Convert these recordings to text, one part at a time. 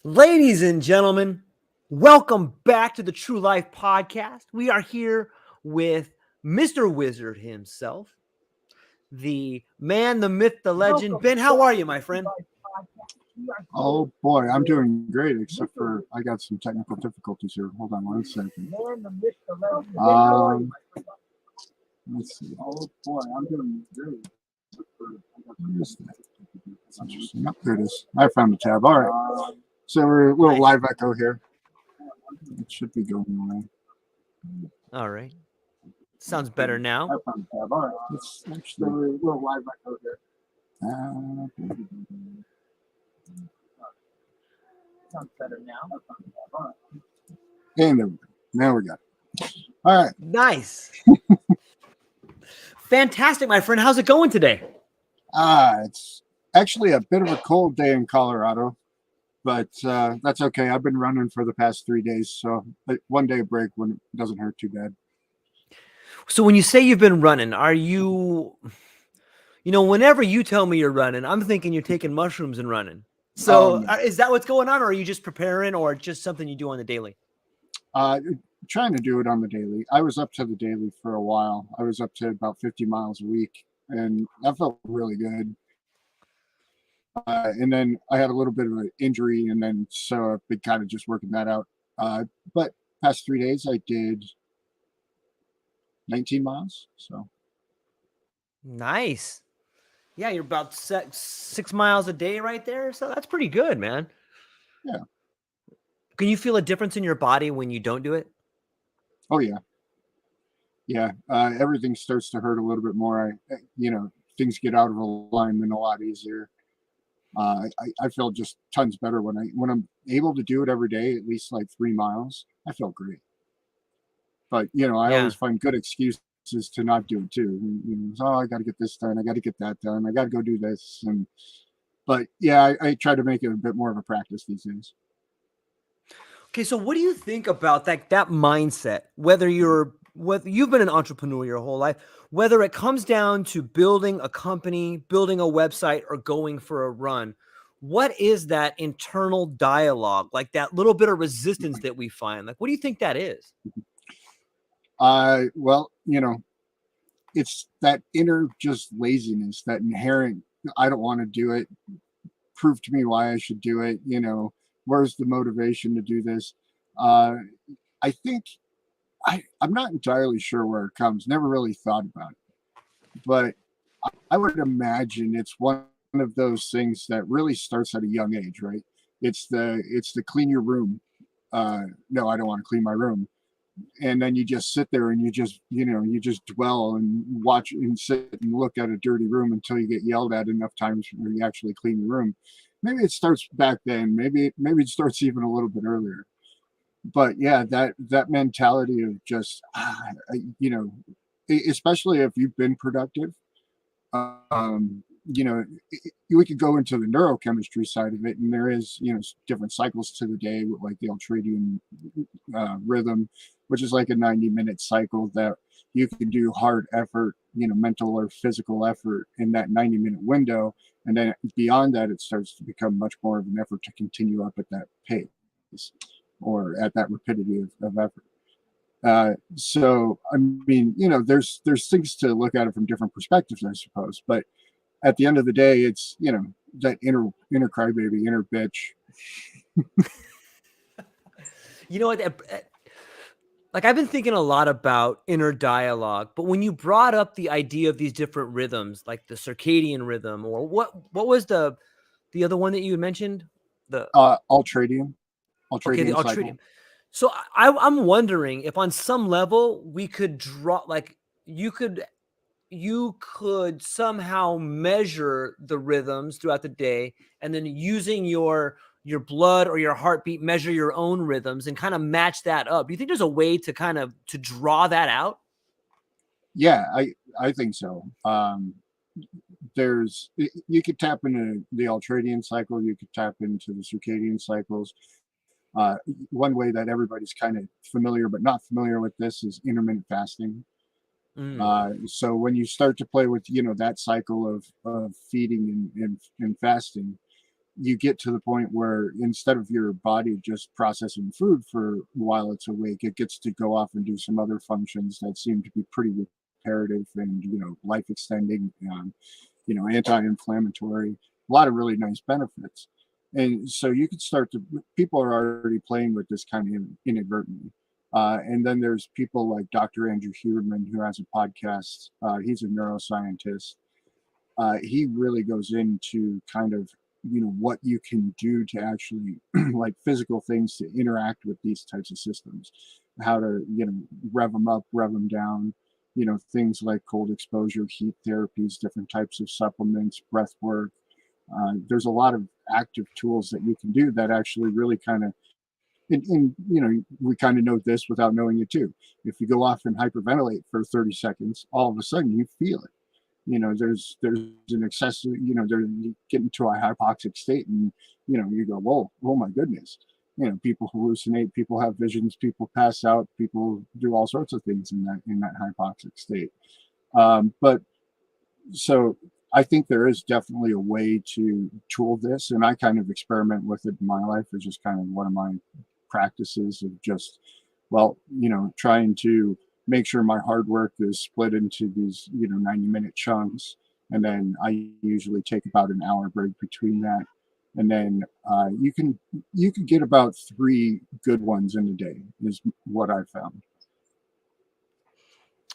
Ladies and gentlemen, welcome back to the True Life Podcast. We are here with Mr. Wizard himself, the man, the myth, the legend. Ben, how are you, my friend? Oh boy, I'm doing great, except for I got some technical difficulties here. Hold on one second. Um, let's see. Oh boy, I'm doing great. What is that? That's interesting. Oh, there it is. I found the tab. All right. So we're a little live echo here. It should be going away. All right. Sounds better now. I found the tab. All right. Let's actually we're a little live echo here. Sounds better now. And there we go. Now we got it. All right. Nice. Fantastic, my friend. How's it going today? It's actually a bit of a cold day in Colorado, but that's okay. I've been running for the past 3 days, so one day break when it doesn't hurt too bad. So when you say you've been running, are you, whenever you tell me you're running, I'm thinking you're taking mushrooms and running. So no. Is that what's going on, or are you just preparing, or just something you do on the daily? Trying to do it on the daily. I was up to the daily for a while. I was up to about 50 miles a week, and that felt really good. And then I had a little bit of an injury, and then so I've been kind of just working that out. But past 3 days, I did 19 miles. So nice. Yeah, you're about 6 miles a day right there. So that's pretty good, man. Yeah. Can you feel a difference in your body when you don't do it? Oh, yeah. Yeah. Everything starts to hurt a little bit more. Things get out of alignment a lot easier. I feel just tons better when I'm able to do it every day, at least like 3 miles. I feel great. But I always find good excuses to not do it too. I got to get this done. I got to get that done. I got to go do this. But yeah, I try to make it a bit more of a practice these days. Okay, so what do you think about that mindset? Whether you've been an entrepreneur your whole life, whether it comes down to building a company, building a website, or going for a run, what is that internal dialogue, like that little bit of resistance that we find? Like, what do you think that is? Well, it's that inner just laziness, that inherent, I don't want to do it. Prove to me why I should do it. Where's the motivation to do this? I think I'm not entirely sure where it comes. Never really thought about it, but I would imagine it's one of those things that really starts at a young age, right? It's the clean your room. No, I don't want to clean my room. And then you just sit there and you just dwell and watch and sit and look at a dirty room until you get yelled at enough times where you actually clean the room. Maybe it starts back then. Maybe it starts even a little bit earlier. But yeah, that mentality of just especially if you've been productive, we could go into the neurochemistry side of it, and there is different cycles to the day with like the ultradian rhythm, which is like a 90-minute cycle that you can do hard effort, mental or physical effort in that 90-minute window, and then beyond that it starts to become much more of an effort to continue up at that pace or at that rapidity of effort. So I mean, there's things to look at it from different perspectives, I suppose, but at the end of the day, it's that inner crybaby, inner bitch. You know what? Like, I've been thinking a lot about inner dialogue, but when you brought up the idea of these different rhythms, like the circadian rhythm, or what was the other one that you mentioned? The Ultradian okay, the cycle. ultradian. So I'm wondering if on some level we could draw, like, you could somehow measure the rhythms throughout the day, and then using your blood or your heartbeat, measure your own rhythms and kind of match that up. Do you think there's a way to kind of to draw that out? Yeah, I think so. You could tap into the ultradian cycle. You could tap into the circadian cycles. One way that everybody's kind of familiar but not familiar with this is intermittent fasting. So when you start to play with that cycle of feeding and fasting, you get to the point where instead of your body just processing food for while it's awake, it gets to go off and do some other functions that seem to be pretty reparative and, life extending, anti-inflammatory, a lot of really nice benefits. And so you could start to, people are already playing with this kind of inadvertently. And then there's people like Dr. Andrew Huberman, who has a podcast. He's a neuroscientist. He really goes into kind of, what you can do to actually like physical things to interact with these types of systems, how to, rev them up, rev them down, things like cold exposure, heat therapies, different types of supplements, breath work. There's a lot of active tools that you can do that actually really kind of, and we kind of know this without knowing it too. If you go off and hyperventilate for 30 seconds, all of a sudden you feel it. There's an excessive, you get into a hypoxic state, and you go, whoa, oh my goodness. People hallucinate, people have visions, people pass out, people do all sorts of things in that hypoxic state. But so I think there is definitely a way to tool this, and I kind of experiment with it in my life. It's just kind of one of my practices of just, trying to make sure my hard work is split into these, 90-minute chunks. And then I usually take about an hour break between that. And then you can get about 3 good ones in a day is what I found.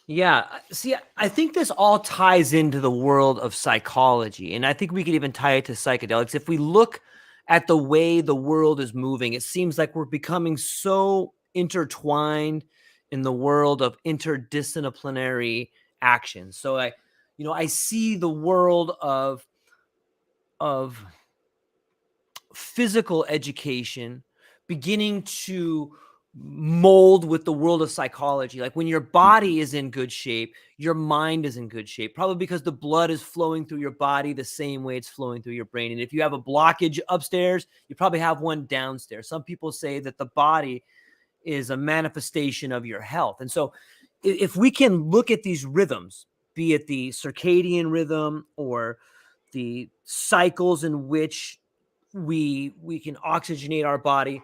Yeah. See, I think this all ties into the world of psychology. And I think we could even tie it to psychedelics. If we look at the way the world is moving, it seems like we're becoming so intertwined in the world of interdisciplinary action. So I see the world of physical education beginning to mold with the world of psychology. Like when your body is in good shape, your mind is in good shape, probably because the blood is flowing through your body the same way it's flowing through your brain. And if you have a blockage upstairs, you probably have one downstairs. Some people say that the body is a manifestation of your health. And so if we can look at these rhythms, be it the circadian rhythm or the cycles in which we can oxygenate our body,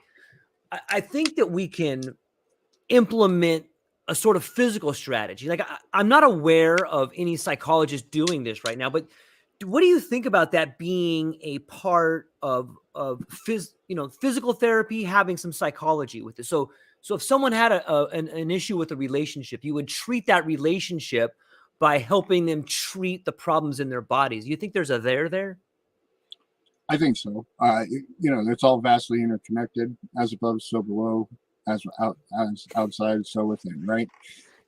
I think that we can implement a sort of physical strategy. Like I'm not aware of any psychologist doing this right now, but what do you think about that being a part of physical therapy, having some psychology with it? So if someone had an issue with a relationship, you would treat that relationship by helping them treat the problems in their bodies. You think there's a there? I think so. It's all vastly interconnected, as above, so below, as outside, so within, right?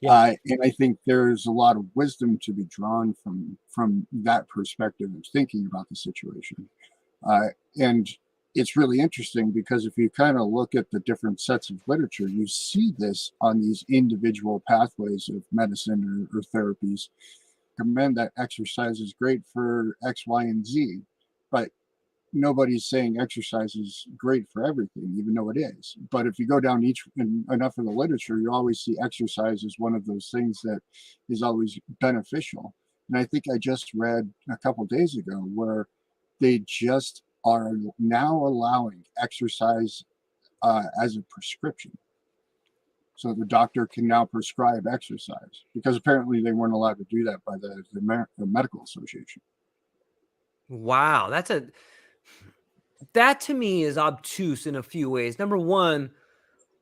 Yeah. And I think there's a lot of wisdom to be drawn from that perspective of thinking about the situation. And it's really interesting because if you kind of look at the different sets of literature, you see this on these individual pathways of medicine or therapies. Recommend that exercise is great for X, Y, and Z, but nobody's saying exercise is great for everything, even though it is. But if you go down enough of the literature, you always see exercise as one of those things that is always beneficial. And I think I just read a couple of days ago where they just are now allowing exercise as a prescription. So the doctor can now prescribe exercise because apparently they weren't allowed to do that by the medical association. Wow, that to me is obtuse in a few ways. Number one,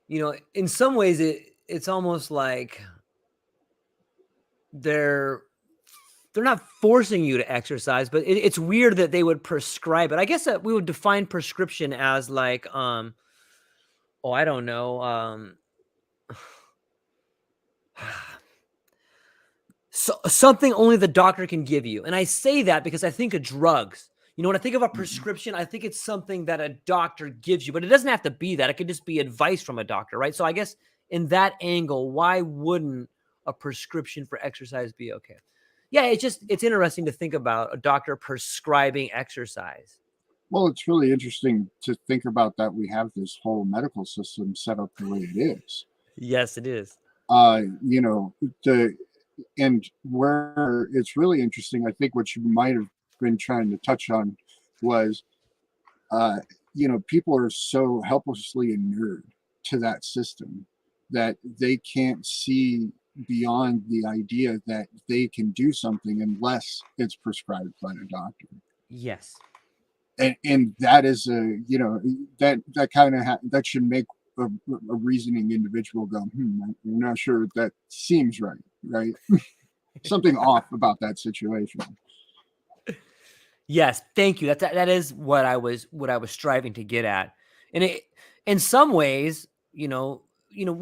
in some ways it's almost like they're not forcing you to exercise, but it's weird that they would prescribe it. I guess that we would define prescription as like, I don't know, so something only the doctor can give you. And I say that because I think of drugs. When I think of a prescription, I think it's something that a doctor gives you, but it doesn't have to be that. It could just be advice from a doctor, right? So I guess in that angle, why wouldn't a prescription for exercise be okay? Yeah, it's interesting to think about a doctor prescribing exercise. Well, it's really interesting to think about that we have this whole medical system set up the way it is. Yes, it is. The and where it's really interesting, I think what you might have been trying to touch on was uh, people are so helplessly inured to that system that they can't see beyond the idea that they can do something unless it's prescribed by the doctor. Yes. And that is that kind of that should make a reasoning individual go, I'm not sure that seems right? Something off about that situation. Yes, thank you. That is what I was striving to get at. And it, in some ways, we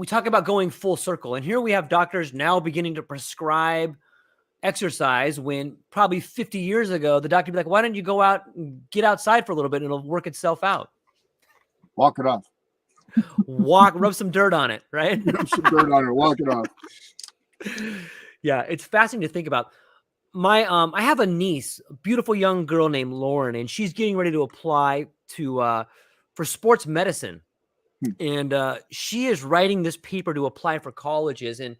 talk about going full circle, and here we have doctors now beginning to prescribe exercise when probably 50 years ago the doctor would be like, why don't you go out and get outside for a little bit and it'll work itself out. Walk it off. Rub some dirt on it, right? Rub some dirt on it, walk it off. Yeah, it's fascinating to think about. I have a niece, a beautiful young girl named Lauren, and she's getting ready to apply to for sports medicine. And she is writing this paper to apply for colleges. And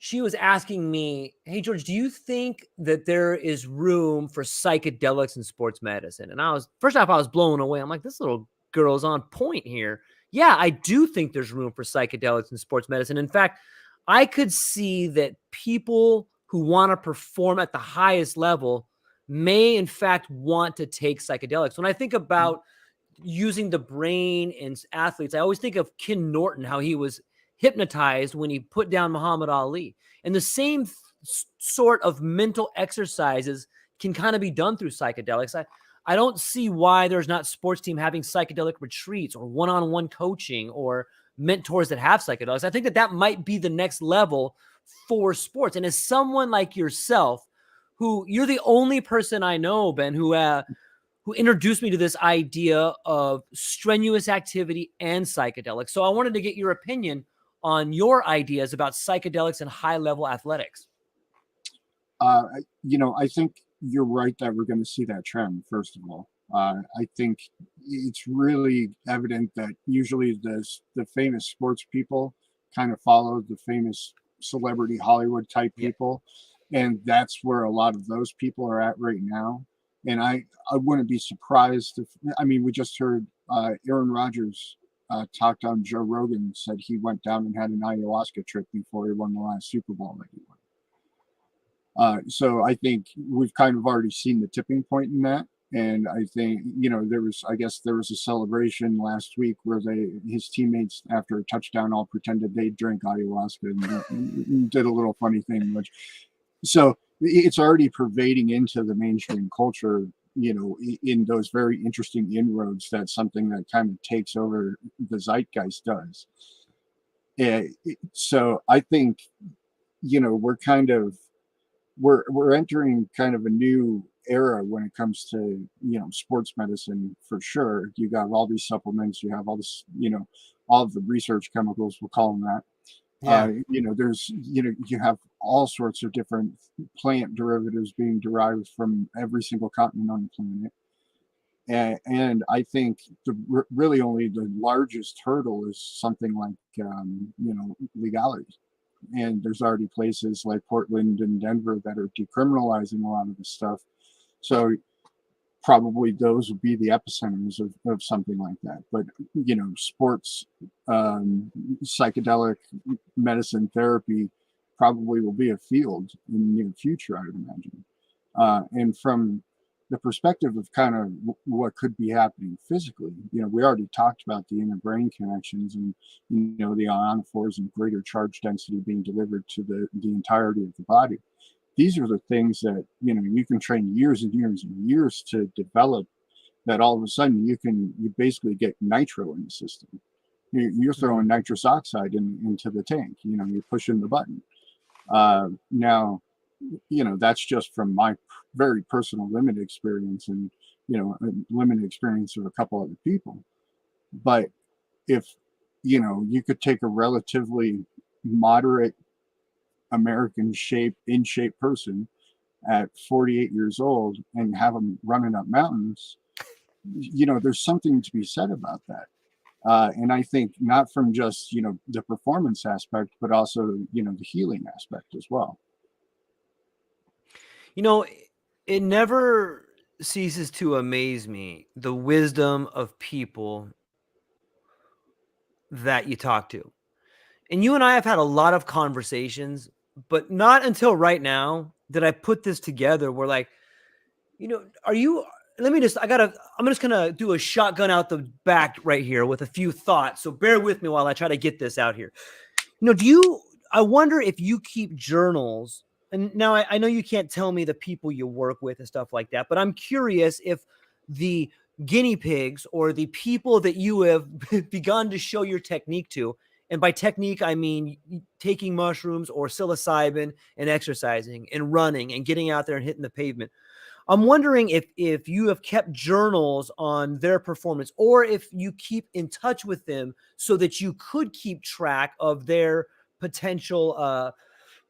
she was asking me, hey, George, do you think that there is room for psychedelics in sports medicine? And I was blown away. I'm like, this little girl's on point here. Yeah, I do think there's room for psychedelics in sports medicine. In fact, I could see that people who want to perform at the highest level may, in fact, want to take psychedelics. When I think about using the brain in athletes, I always think of Ken Norton, how he was hypnotized when he put down Muhammad Ali. And the same sort of mental exercises can kind of be done through psychedelics. I don't see why there's not sports team having psychedelic retreats or one-on-one coaching or mentors that have psychedelics. I think that might be the next level for sports. And as someone like yourself, who you're the only person I know, Ben, who introduced me to this idea of strenuous activity and psychedelics. So I wanted to get your opinion on your ideas about psychedelics and high-level athletics. I think you're right that we're going to see that trend, first of all. I think it's really evident that usually the famous sports people kind of follow the famous celebrity Hollywood type people. And that's where a lot of those people are at right now. And I wouldn't be surprised we just heard Aaron Rodgers talked on Joe Rogan, said he went down and had an ayahuasca trip before he won the last Super Bowl that he won. So I think we've kind of already seen the tipping point in that. And I think, there was a celebration last week where his teammates, after a touchdown, all pretended they drank ayahuasca and did a little funny thing, so it's already pervading into the mainstream culture, in those very interesting inroads that something that kind of takes over the zeitgeist does. So I think, we're entering kind of a new era when it comes to, sports medicine for sure. You got all these supplements, you have all this, all of the research chemicals, we'll call them that. Yeah. There's, you have all sorts of different plant derivatives being derived from every single continent on the planet. And I think really only the largest hurdle is something like, legality. And there's already places like Portland and Denver that are decriminalizing a lot of this stuff. So probably those would be the epicenters of something like that. But, sports, psychedelic medicine therapy probably will be a field in the near future, I would imagine. And from the perspective of kind of what could be happening physically, we already talked about the inner brain connections and, the ionophores and greater charge density being delivered to the entirety of the body. These are the things that, you can train years and years and years to develop, that all of a sudden you basically get nitro in the system. You're throwing nitrous oxide into the tank, you're pushing the button. Now, that's just from my very personal limited experience and, limited experience of a couple other people. But if, you could take a relatively moderate American in shape person at 48 years old and have them running up mountains, there's something to be said about that. And I think not from just, the performance aspect, but also, the healing aspect as well. It never ceases to amaze me the wisdom of people that you talk to. And you and I have had a lot of conversations, but not until right now did I put this together. We're like, are you, I'm just going to do a shotgun out the back right here with a few thoughts. So bear with me while I try to get this out here. I wonder if you keep journals. And now I know you can't tell me the people you work with and stuff like that, but I'm curious if the guinea pigs or the people that you have begun to show your technique to, and by technique, I mean taking mushrooms or psilocybin and exercising and running and getting out there and hitting the pavement. I'm wondering if you have kept journals on their performance, or if you keep in touch with them so that you could keep track of their potential,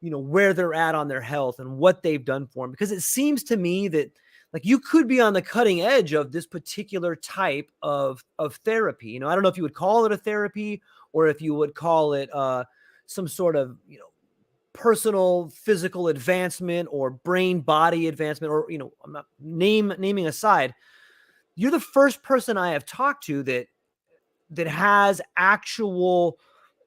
where they're at on their health and what they've done for them. Because it seems to me that like you could be on the cutting edge of this particular type of therapy. I don't know if you would call it a therapy or if you would call it some sort of, personal physical advancement or brain body advancement, or I'm not naming aside. You're the first person I have talked to that has actual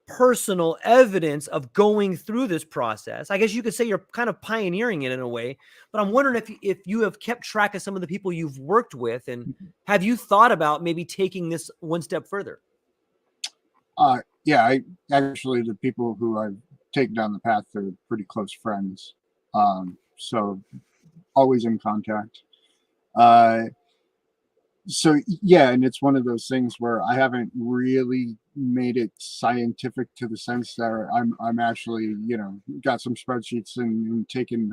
personal evidence of going through this process. I guess you could say you're kind of pioneering it in a way, but I'm wondering if you have kept track of some of the people you've worked with, and have you thought about maybe taking this one step further? Yeah, I actually, the people who I've taken down the path are pretty close friends. So always in contact. Uh, so yeah, and it's one of those things where I haven't really made it scientific to the sense that I'm actually, got some spreadsheets and taking,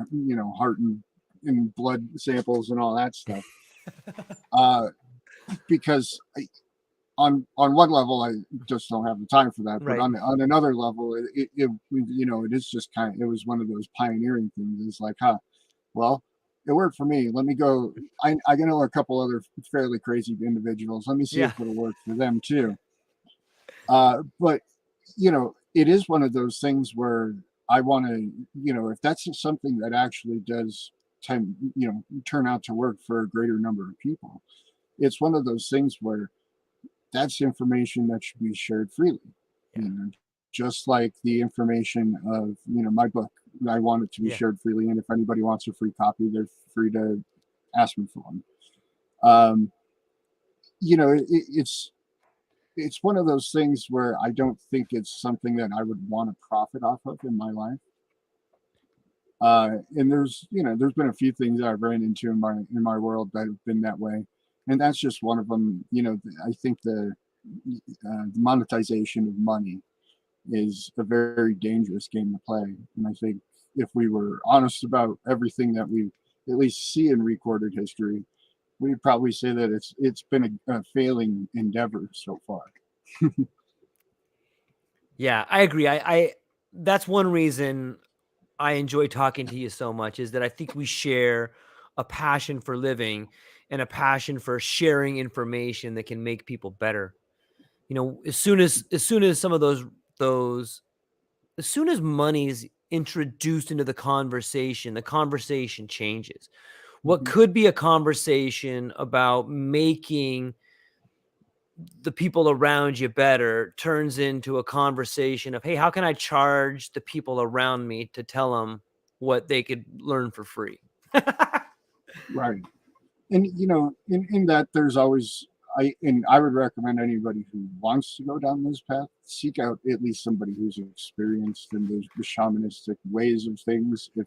heart and blood samples and all that stuff. Uh, because on one level, I just don't have the time for that. But Right. on another level, it is just it was one of those pioneering things. It's like, well, it worked for me. Let me go. I know a couple other fairly crazy individuals. Let me see Yeah. if it'll work for them too. But it is one of those things where I want to, if that's something that actually does turn out to work for a greater number of people, it's one of those things where that's information that should be shared freely. Yeah. Just like the information of my book, I want it to be Yeah. shared freely, and if anybody wants a free copy, they're free to ask me for one. Um, it's one of those things where I don't think it's something that I would want to profit off of in my life. And there's been a few things that I've ran into in my world that have been that way, and that's just one of them. I think the monetization of money is a very dangerous game to play, and I think if we were honest about everything that we at least see in recorded history, we'd probably say that it's been a failing endeavor so far. Yeah, I agree. I that's one reason I enjoy talking to you so much, is that I think we share a passion for living and a passion for sharing information that can make people better. As soon as some of those as soon as money's introduced into the conversation changes. What Mhm. could be a conversation about making the people around you better turns into a conversation of, hey, how can I charge the people around me to tell them what they could learn for free? Right. And in that there's always I would recommend anybody who wants to go down this path seek out at least somebody who's experienced in the shamanistic ways of things. If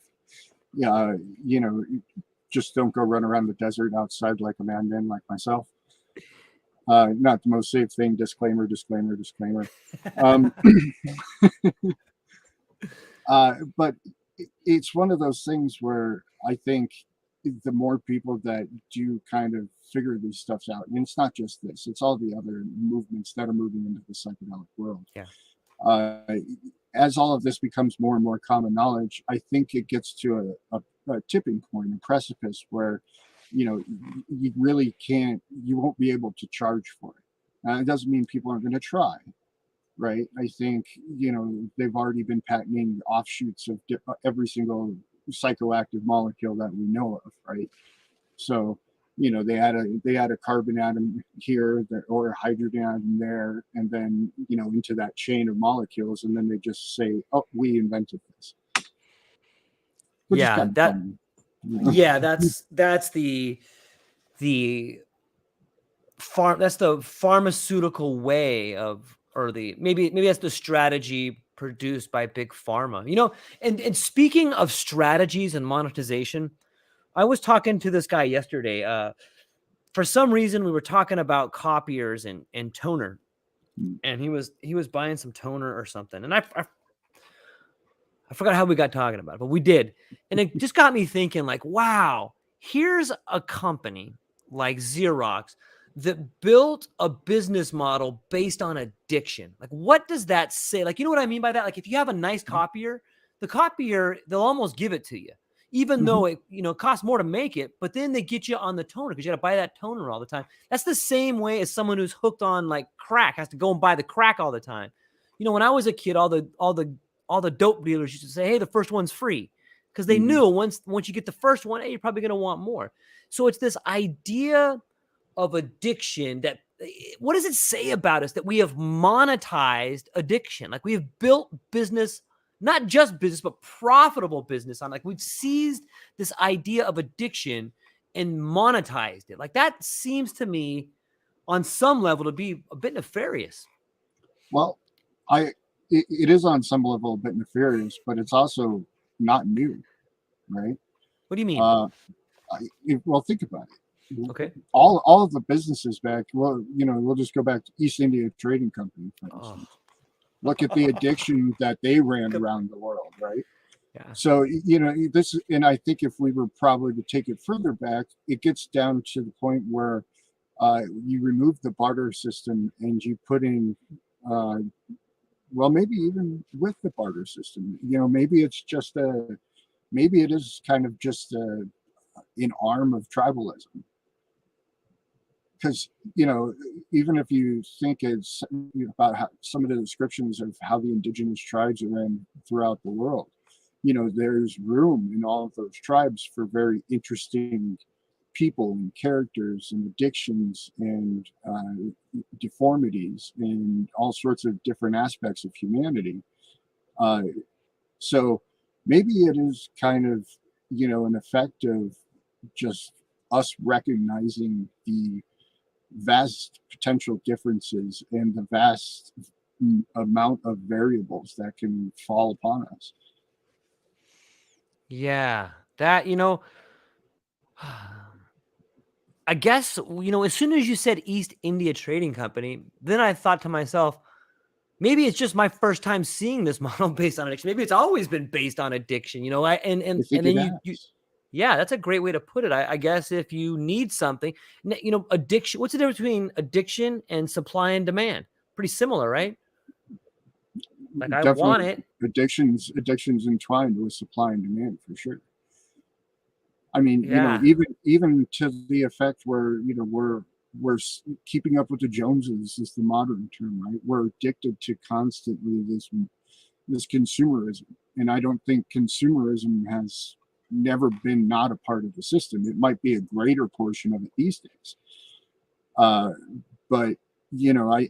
yeah, just don't go run around the desert outside like a madman like myself. Not the most safe thing. Disclaimer, disclaimer, disclaimer. Um, but it's one of those things where I think the more people that do kind of figure these stuffs out, and it's not just this, it's all the other movements that are moving into the psychedelic world. Yeah. Uh, as all of this becomes more and more common knowledge, I think it gets to a tipping point, a precipice where, you really you won't be able to charge for it. It doesn't mean people aren't going to try, right? I think they've already been patenting offshoots of every single psychoactive molecule that we know of, right? So they add a carbon atom here or a hydrogen atom there, and then into that chain of molecules, and then they just say, "Oh, we invented this," which is Yeah, kind of funny. yeah, that's the that's the pharmaceutical way of, or the maybe that's the strategy produced by big pharma. And speaking of strategies and monetization, I was talking to this guy yesterday. For some reason we were talking about copiers and toner, and he was buying some toner or something, and I forgot how we got talking about it, but we did. And it just got me thinking, like, wow, here's a company like Xerox that built a business model based on addiction. Like, what does that say? Like, you know what I mean by that? Like, if you have a nice copier, the copier, they'll almost give it to you, even Mhm. though it, costs more to make it, but then they get you on the toner because you got to buy that toner all the time. That's the same way as someone who's hooked on like crack has to go and buy the crack all the time. When I was a kid, all the dope dealers used to say, "Hey, the first one's free," because they Mhm. knew once you get the first one, hey, you're probably going to want more. So it's this idea of addiction that, what does it say about us that we have monetized addiction? Like, we have built business, not just business, but profitable business on, like, we've seized this idea of addiction and monetized it. Like, that seems to me on some level to be a bit nefarious. Well, it is on some level a bit nefarious, but it's also not new, right? What do you mean? Uh, well, think about it. Okay. All of the businesses back, well, we'll just go back to East India Trading Company, for Oh. instance. Look at the addiction that they ran around the world, right? Yeah. So, this, and I think if we were probably to take it further back, it gets down to the point where you remove the barter system and you put in, uh, well, maybe even with the barter system, maybe it is kind of just an arm of tribalism. Because, even if you think it's about how, some of the descriptions of how the indigenous tribes are in throughout the world, there's room in all of those tribes for very interesting people and characters and addictions and deformities and all sorts of different aspects of humanity. Uh, so maybe it is kind of, an effect of just us recognizing the vast potential differences and the vast amount of variables that can fall upon us. Yeah, that, I guess, as soon as you said East India Trading Company, then I thought to myself, maybe it's just my first time seeing this model based on addiction. Maybe it's always been based on addiction, I think and it then you has. yeah, that's a great way to put it. I guess if you need something, addiction, what's the difference between addiction and supply and demand? Pretty similar, right? Like, I want Definitely, it. addictions entwined with supply and demand for sure. I mean, Yeah. even to the effect where keeping up with the Joneses is the modern term, right? We're addicted to constantly this consumerism, and I don't think consumerism has never been not a part of the system. It might be a greater portion of it these days, uh, but I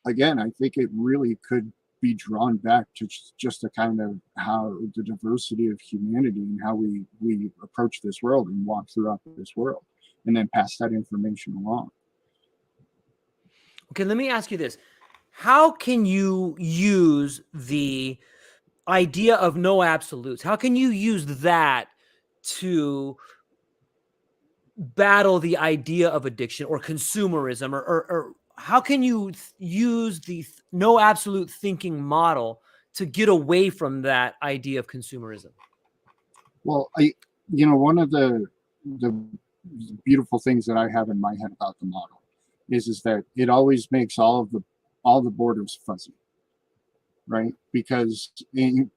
again, I think it really could be drawn back to just a kind of how the diversity of humanity and how we approach this world and walk throughout this world, and then pass that information along. Okay, let me ask you this. How can you use the idea of no absolutes? How can you use that to battle the idea of addiction or consumerism, or how can you use the no absolute thinking model to get away from that idea of consumerism? Well, one of the beautiful things that I have in my head about the model is that it always makes all the borders fuzzy, right? Because and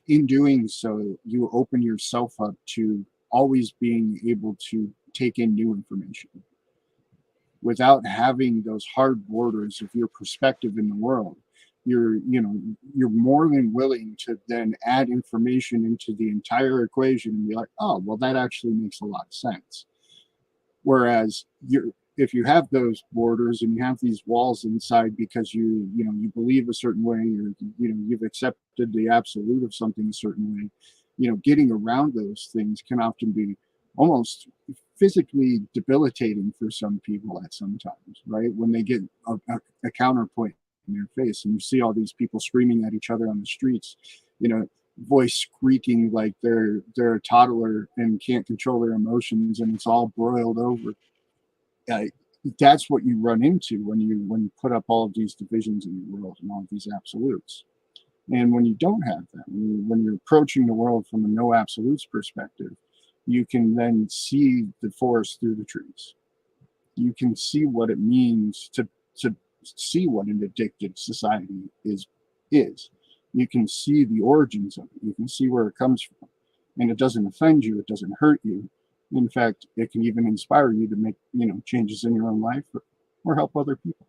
in doing so, you open yourself up to always being able to take in new information without having those hard borders of your perspective in the world. You're more than willing to then add information into the entire equation and be like, oh, well, that actually makes a lot of sense. Whereas if you have those borders and you have these walls inside because you believe a certain way, or you've accepted the absolute of something a certain way, getting around those things can often be almost physically debilitating for some people at some times, right? When they get a counterpoint in their face, and you see all these people screaming at each other on the streets, voice squeaking like they're a toddler and can't control their emotions, and it's all broiled over. That's what you run into when you put up all of these divisions in the world and all of these absolutes. And when you don't have that, when you're approaching the world from a no absolutes perspective, you can then see the forest through the trees. You can see what it means to see what an addicted society is. You can see the origins of it. You can see where it comes from. And it doesn't offend you. It doesn't hurt you. In fact, it can even inspire you to make, changes in your own life or help other people.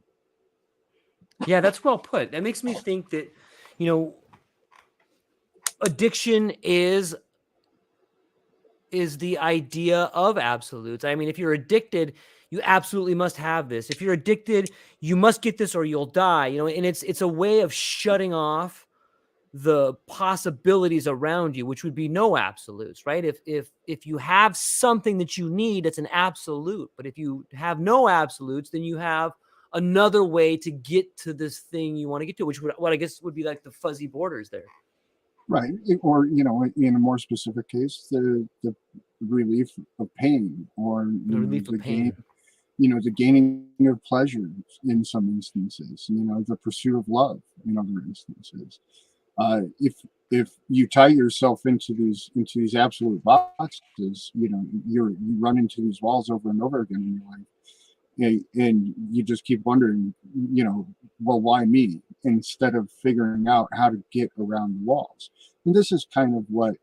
Yeah, that's well put. That makes me think that, addiction is the idea of absolutes. I mean, if you're addicted, you absolutely must have this. If you're addicted, you must get this or you'll die, and it's a way of shutting off the possibilities around you, which would be no absolutes, right? If you have something that you need, it's an absolute. But if you have no absolutes, then you have another way to get to this thing you want to get to, which what I guess would be like the fuzzy borders there. Right. Or, in a more specific case, the relief of pain, or The relief of pain. the gaining of pleasure in some instances, the pursuit of love in other instances. If you tie yourself into these absolute boxes, you run into these walls over and over again in your life. And you just keep wondering, well, why me? Instead of figuring out how to get around the walls. And this is kind of what,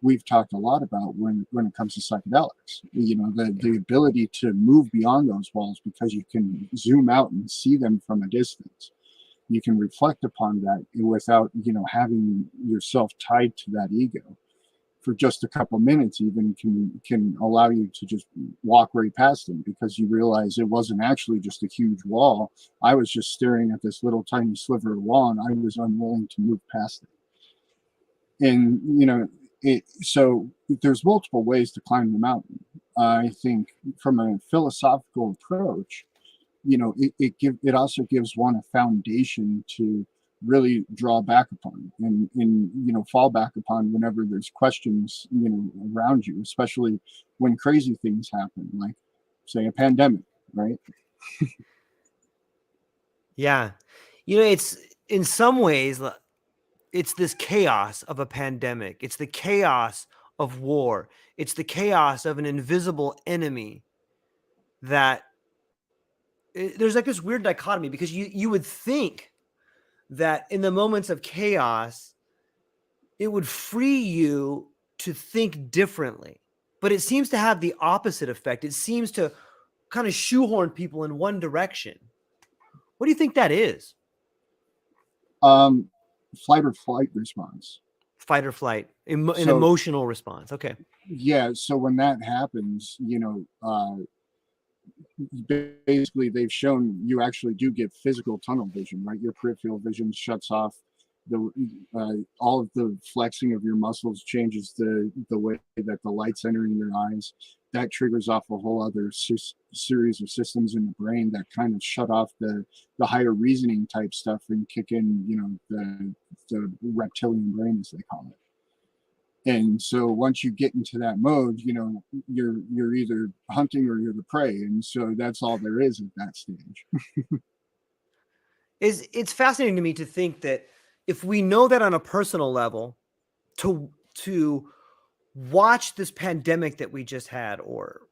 we've talked a lot about when it comes to psychedelics, the ability to move beyond those walls because you can zoom out and see them from a distance. You can reflect upon that without, having yourself tied to that ego. For just a couple minutes even can allow you to just walk right past them, because you realize it wasn't actually just a huge wall. I was just staring at this little tiny sliver of wall, and I was unwilling to move past it. And so there's multiple ways to climb the mountain. I think from a philosophical approach, it also gives one a foundation to really draw back upon and fall back upon whenever there's questions around you, especially when crazy things happen, like say a pandemic, right? Yeah. It's in some ways it's this chaos of a pandemic. It's the chaos of war. It's the chaos of an invisible enemy that there's like this weird dichotomy, because you would think that in the moments of chaos, it would free you to think differently. But it seems to have the opposite effect. It seems to kind of shoehorn people in one direction. What do you think that is? Flight or flight response. Fight or flight, an emotional response. Okay. Yeah. So when that happens, basically they've shown you actually do get physical tunnel vision, right? Your peripheral vision shuts off. All of the flexing of your muscles changes the way that the light's entering your eyes. That triggers off a whole other series of systems in the brain that kind of shut off the higher reasoning type stuff and kick in, the reptilian brain, as they call it. And so once you get into that mode, you're either hunting or you're the prey. And so that's all there is at that stage. It's fascinating to me to think that if we know that on a personal level, to watch this pandemic that we just had, or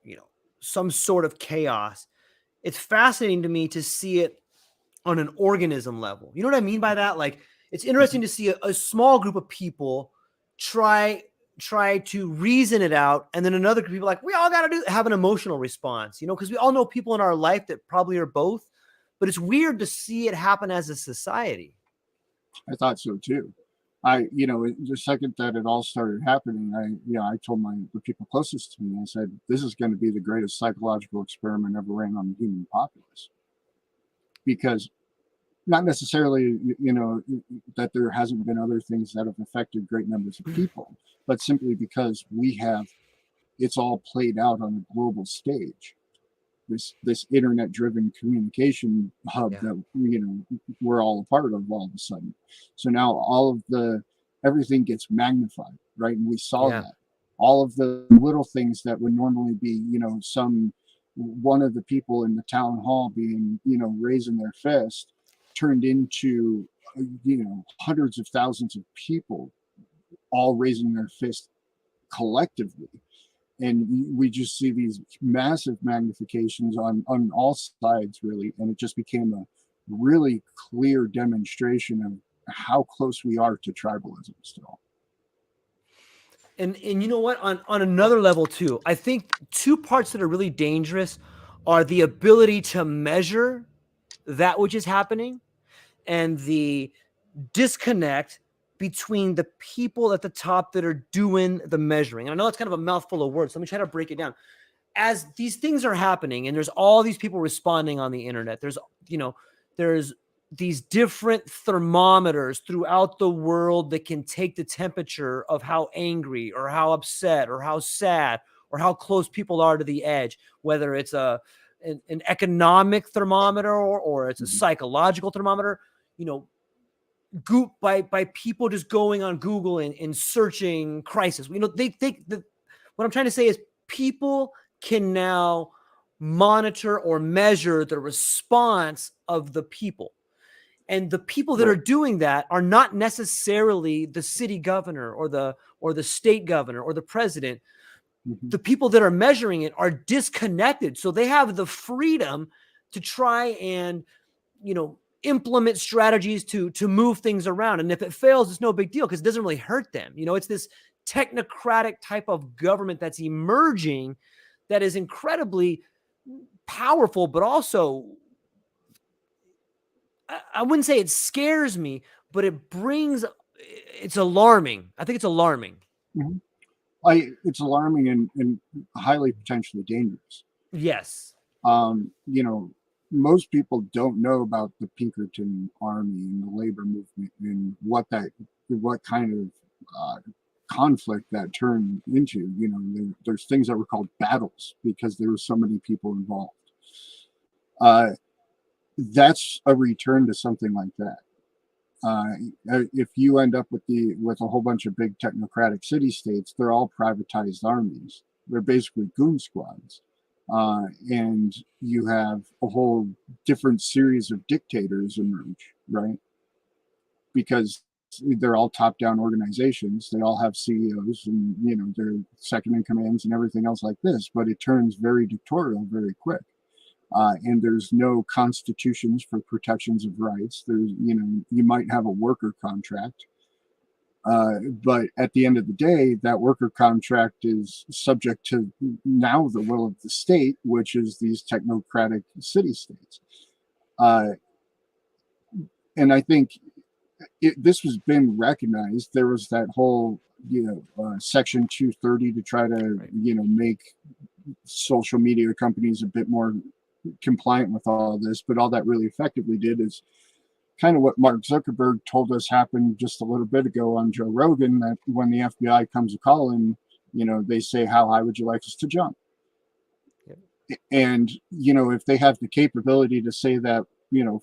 some sort of chaos, it's fascinating to me to see it on an organism level. You know what I mean by that? Like, it's interesting to see a small group of people try to reason it out, and then another group of people, like, we all got to have an emotional response, because we all know people in our life that probably are both. But it's weird to see it happen as a society. I thought so too. The second that it all started happening, I told the people closest to me, I said, this is going to be the greatest psychological experiment ever ran on the human populace. Because not necessarily, that there hasn't been other things that have affected great numbers of people, but simply because it's all played out on a global stage. This internet driven communication hub Yeah. that we're all a part of all of a sudden. So now everything gets magnified, right? And we saw Yeah. that all of the little things that would normally be, one of the people in the town hall being, raising their fist, turned into hundreds of thousands of people all raising their fist collectively. And we just see these massive magnifications on all sides, really. And it just became a really clear demonstration of how close we are to tribalism still. And you know what? On another level too, I think two parts that are really dangerous are the ability to measure that which is happening and the disconnect between the people at the top that are doing the measuring. And I know it's kind of a mouthful of words. So let me try to break it down. As these things are happening and there's all these people responding on the internet, there's these different thermometers throughout the world that can take the temperature of how angry or how upset or how sad or how close people are to the edge, whether it's an economic thermometer or it's a psychological thermometer, by people just going on Google and searching crisis. They think that what I'm trying to say is people can now monitor or measure the response of the people. And the people that are doing that are not necessarily the city governor or the state governor or the president. Mm-hmm. The people that are measuring it are disconnected. So they have the freedom to try and, implement strategies to move things around. And if it fails, it's no big deal because it doesn't really hurt them. It's this technocratic type of government that's emerging that is incredibly powerful, but also, I wouldn't say it scares me, but it's alarming. I think it's alarming. Mm-hmm. It's alarming and highly potentially dangerous. Yes. Most people don't know about the Pinkerton Army and the labor movement and what kind of conflict that turned into. There's things that were called battles because there were so many people involved. That's a return to something like that. If you end up with a whole bunch of big technocratic city states, they're all privatized armies. They're basically goon squads. And you have a whole different series of dictators emerge, right? Because they're all top-down organizations. They all have CEOs and, their second in commands and everything else like this, but it turns very dictatorial very quick. And there's no constitutions for protections of rights. You might have a worker contract, but at the end of the day, that worker contract is subject to now the will of the state, which is these technocratic city states. And I think this has been recognized. There was that whole, Section 230 to try to, make social media companies a bit more compliant with all this, but all that really effectively did is kind of what Mark Zuckerberg told us happened just a little bit ago on Joe Rogan, that when the FBI comes a calling, they say, how high would you like us to jump? Yep. And, if they have the capability to say that,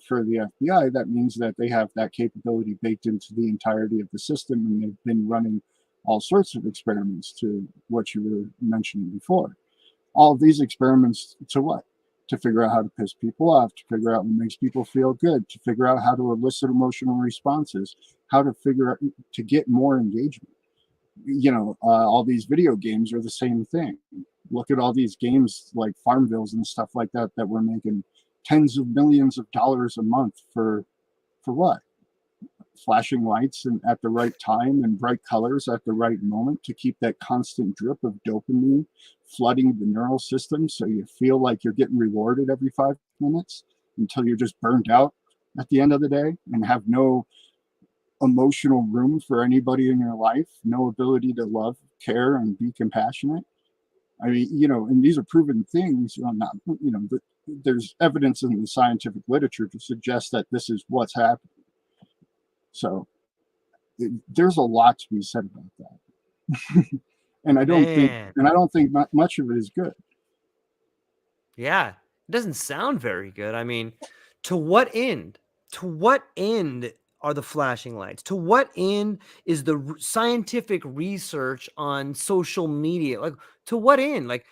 for the FBI, that means that they have that capability baked into the entirety of the system. And they've been running all sorts of experiments to what you were mentioning before. All of these experiments to what? To figure out how to piss people off, to figure out what makes people feel good, to figure out how to elicit emotional responses, how to figure out to get more engagement. All these video games are the same thing. Look at all these games like Farmvilles and stuff like that we're making tens of millions of dollars a month for what? Flashing lights and at the right time and bright colors at the right moment to keep that constant drip of dopamine flooding the neural system so you feel like you're getting rewarded every 5 minutes until you're just burned out at the end of the day and have no emotional room for anybody in your life, no ability to love, care, and be compassionate. I mean, and these are proven things. Not, there's evidence in the scientific literature to suggest that this is what's happening. So there's a lot to be said about that. and Man. I don't think much of it is good. Yeah, it doesn't sound very good. I mean, to what end? To what end are the flashing lights? To what end is the scientific research on social media? Like, to what end? Like,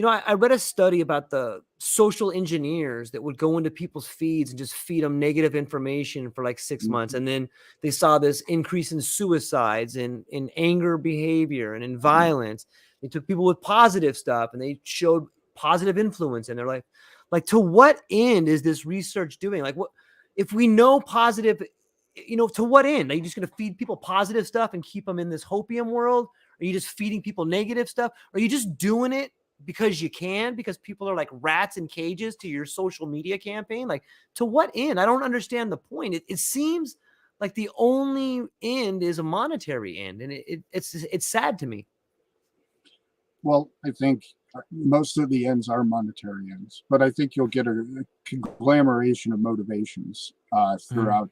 I read a study about the social engineers that would go into people's feeds and just feed them negative information for like 6 months. And then they saw this increase in suicides and in anger behavior and in violence. They took people with positive stuff and they showed positive influence in their life. Like, to what end is this research doing? Like, what if we know positive, to what end? Are you just going to feed people positive stuff and keep them in this hopium world? Are you just feeding people negative stuff? Are you just doing it because you can, because people are like rats in cages to your social media campaign? Like, to what end? I don't understand the point. It seems like the only end is a monetary end, and it's sad to me. Well, I think most of the ends are monetary ends, but I think you'll get a conglomeration of motivations throughout.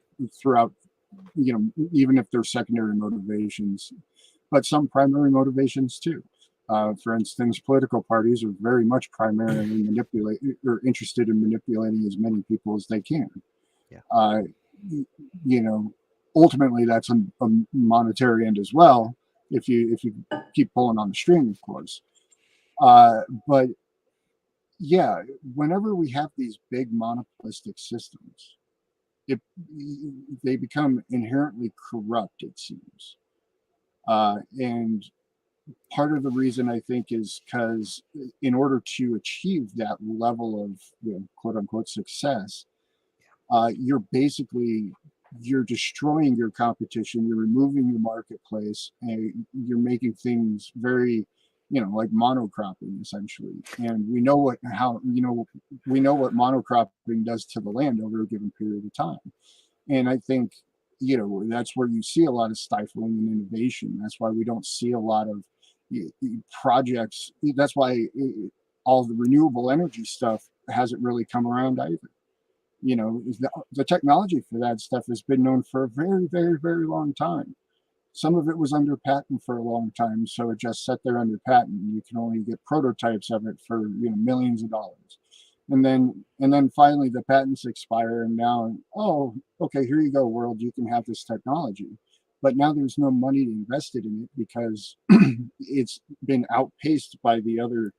Even if they're secondary motivations, but some primary motivations too. For instance, political parties are very much primarily interested in manipulating as many people as they can. Yeah. Ultimately, that's a monetary end as well. If you keep pulling on the string, of course. But yeah, whenever we have these big monopolistic systems, they become inherently corrupt, it seems. And part of the reason, I think, is because in order to achieve that level of quote unquote success, you're destroying your competition, you're removing your marketplace, and you're making things very like monocropping essentially. And we know what monocropping does to the land over a given period of time. And I think that's where you see a lot of stifling in innovation. That's why we don't see a lot of projects. That's why all the renewable energy stuff hasn't really come around either. The technology for that stuff has been known for a very, very, very long time. Some of it was under patent for a long time, so it just sat there under patent. You can only get prototypes of it for millions of dollars, and then finally the patents expire, and now, oh, okay, here you go, world, you can have this technology. But now there's no money invested in it because it's been outpaced by the other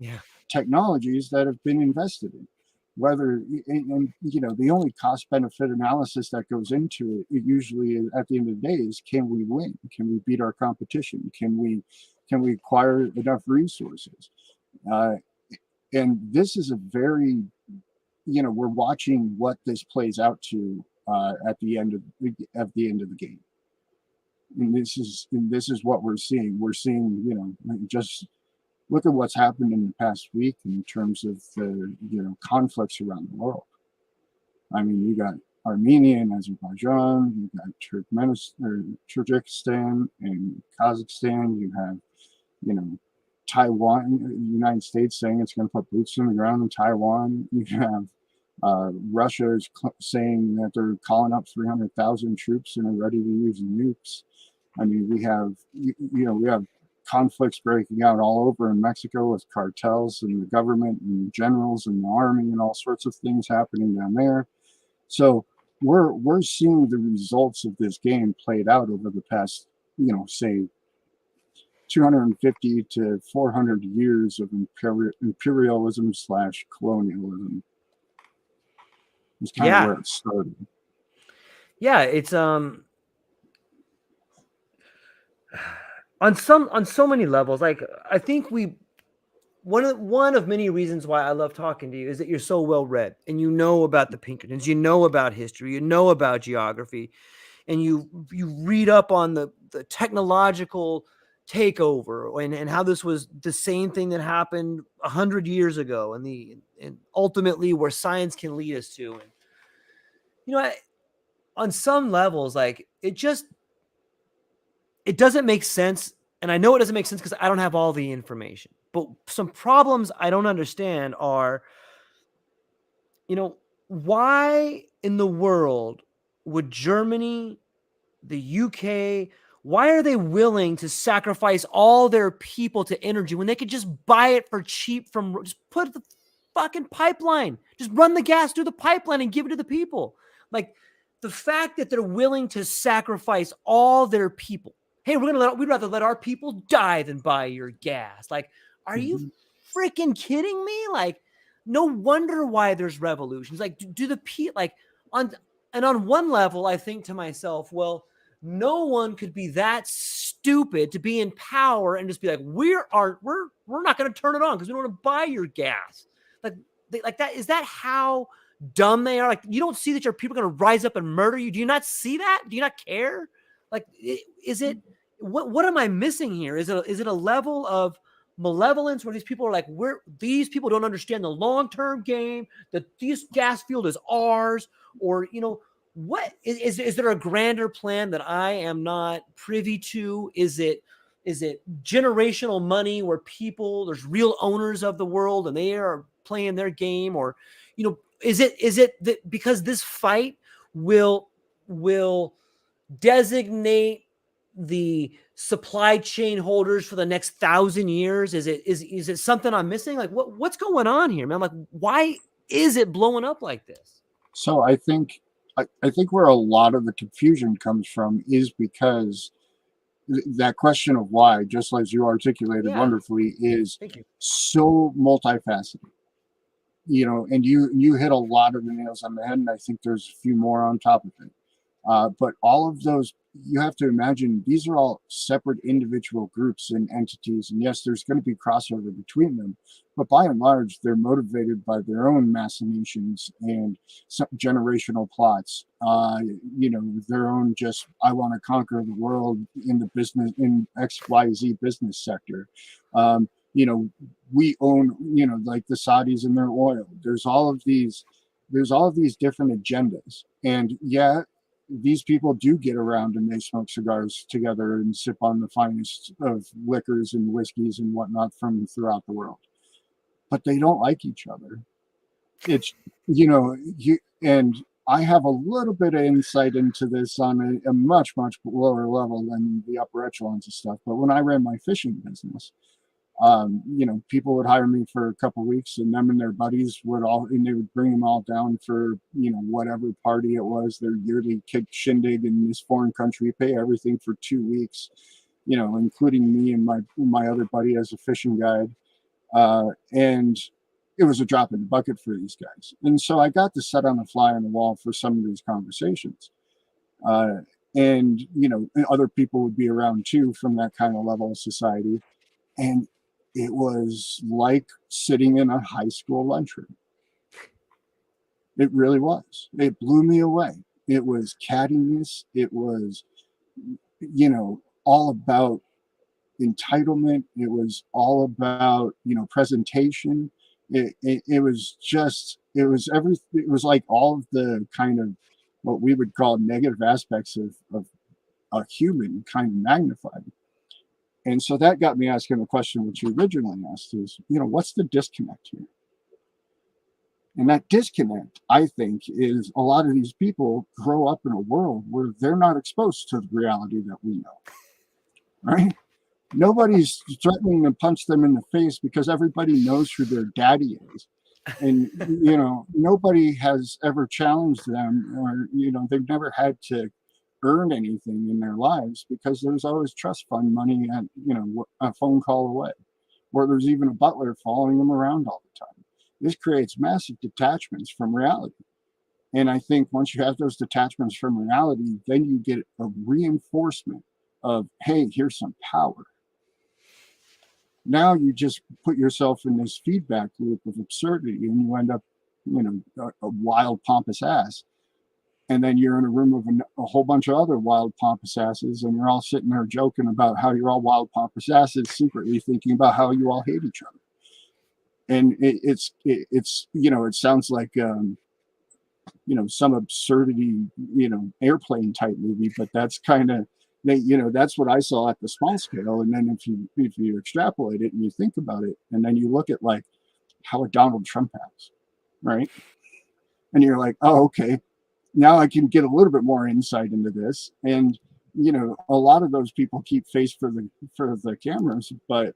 technologies that have been invested in. The only cost benefit analysis that goes into it usually at the end of the day is, can we win? Can we beat our competition? Can we acquire enough resources? And this is a very, we're watching what this plays out to at the end of the game. And this is what we're seeing. We're seeing, just look at what's happened in the past week in terms of the conflicts around the world. I mean, you got Armenia and Azerbaijan, you got Turkmenistan and Kazakhstan, you have Taiwan, the United States saying it's going to put boots on the ground in Taiwan. You have Russia is saying that they're calling up 300,000 troops and are ready to use nukes. I mean, we have conflicts breaking out all over in Mexico with cartels and the government and generals and the army and all sorts of things happening down there. So we're seeing the results of this game played out over the past, say 250 to 400 years of imperialism / colonialism. It's kind of where it started. Yeah, it's on so many levels. Like, I think one of many reasons why I love talking to you is that you're so well read, and you know about the Pinkertons, you know about history, you know about geography, and you read up on the technological takeover and how this was the same thing that happened 100 years ago, and ultimately where science can lead us to. And on some levels, like, it just it doesn't make sense. And I know it doesn't make sense because I don't have all the information. But some problems I don't understand are, why in the world would Germany, the UK, why are they willing to sacrifice all their people to energy when they could just buy it for cheap just put the fucking pipeline, just run the gas through the pipeline and give it to the people? Like, the fact that they're willing to sacrifice all their people. Hey, we'd rather let our people die than buy your gas. Like, are you freaking kidding me? Like, no wonder why there's revolutions. Like, do the people on one level, I think to myself, well, no one could be that stupid to be in power and just be like, we're not going to turn it on because we don't want to buy your gas. Like that. Is that how dumb they are? Like, you don't see that your people are going to rise up and murder you? Do you not see that? Do you not care? Like, is it what am I missing here? Is it a level of malevolence where these people are like, these people don't understand the long-term game, that this gas field is ours, or what is there a grander plan that I am not privy to? Is it generational money where there's real owners of the world and they are playing their game? Or is it that because this fight will designate the supply chain holders for the next 1,000 years? Is it something I'm missing? Like, what's going on here, man? Like, why is it blowing up like this? So I think where a lot of the confusion comes from is because that question of why, just as you articulated wonderfully, is so multifaceted. And you hit a lot of the nails on the head, and I think there's a few more on top of it. But all of those, you have to imagine, these are all separate individual groups and entities. And yes, there's going to be crossover between them. But by and large, they're motivated by their own machinations and some generational plots. Their own just, I want to conquer the world in the business, in XYZ business sector. We own, like the Saudis and their oil. There's all of these different agendas. And these people do get around and they smoke cigars together and sip on the finest of liquors and whiskeys and whatnot from throughout the world. But they don't like each other. It's, and I have a little bit of insight into this on a much, much lower level than the upper echelons of stuff. But when I ran my fishing business, people would hire me for a couple of weeks, and them and their buddies they would bring them all down for, whatever party it was, their yearly shindig in this foreign country, pay everything for 2 weeks, including me and my other buddy as a fishing guide. And it was a drop in the bucket for these guys. And so I got to set on the fly on the wall for some of these conversations. And other people would be around too from that kind of level of society. And it was like sitting in a high school lunchroom. It really was. It blew me away. It was cattiness. It was, all about entitlement. It was all about, presentation. It was everything. It was like all of the kind of what we would call negative aspects of a human kind of magnified. And so that got me asking the question which you originally asked is, what's the disconnect here? And that disconnect, I think, is a lot of these people grow up in a world where they're not exposed to the reality that we know, right? Nobody's threatening to punch them in the face because everybody knows who their daddy is. And, nobody has ever challenged them, or, they've never had to earn anything in their lives because there's always trust fund money at a phone call away, or there's even a butler following them around all the time. This creates massive detachments from reality. And I think once you have those detachments from reality, then you get a reinforcement of, hey, here's some power. Now you just put yourself in this feedback loop of absurdity, and you end up a wild pompous ass. And then you're in a room of a whole bunch of other wild pompous asses, and you're all sitting there joking about how you're all wild pompous asses, secretly thinking about how you all hate each other. And it sounds like some absurdity, airplane type movie, but that's kind of that's what I saw at the small scale. And then if you extrapolate it and you think about it, and then you look at like how a Donald Trump has, right? And you're like, oh, okay, now I can get a little bit more insight into this. And a lot of those people keep face for the cameras, but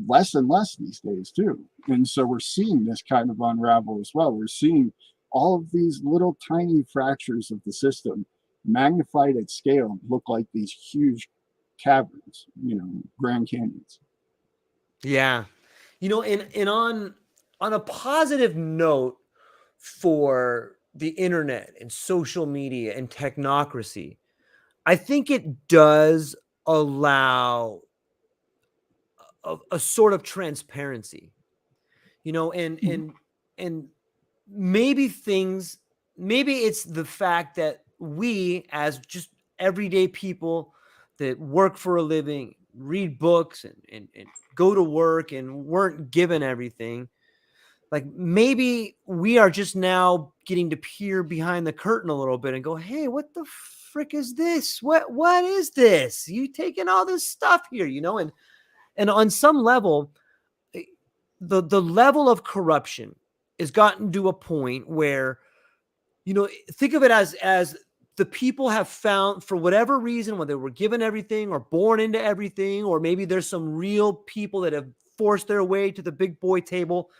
less and less these days too. And so we're seeing this kind of unravel as well. We're seeing all of these little tiny fractures of the system magnified at scale look like these huge caverns, Grand Canyons. Yeah. And on a positive note for the internet and social media and technocracy, I think it does allow a sort of transparency, and maybe it's the fact that we, as just everyday people that work for a living, read books and go to work and weren't given everything, like maybe we are just now getting to peer behind the curtain a little bit and go, hey, what the frick is this? What is this? You taking all this stuff here, and on some level, the level of corruption has gotten to a point where, think of it as the people have found, for whatever reason, whether they were given everything or born into everything, or maybe there's some real people that have forced their way to the big boy table.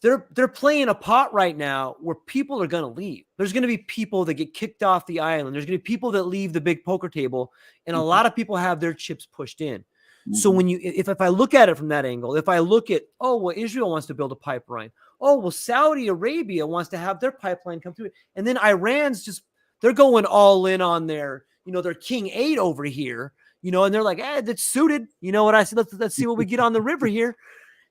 They're playing a pot right now where people are going to leave. There's going to be people that get kicked off the island. There's going to be people that leave the big poker table, and a lot of people have their chips pushed in. So when if I look at it from that angle, if I look at, oh, well, Israel wants to build a pipeline. Oh, well, Saudi Arabia wants to have their pipeline come through. And then Iran's they're going all in on their King 8 over here, and they're like, that's suited. You know what I said? Let's see what we get on the river here.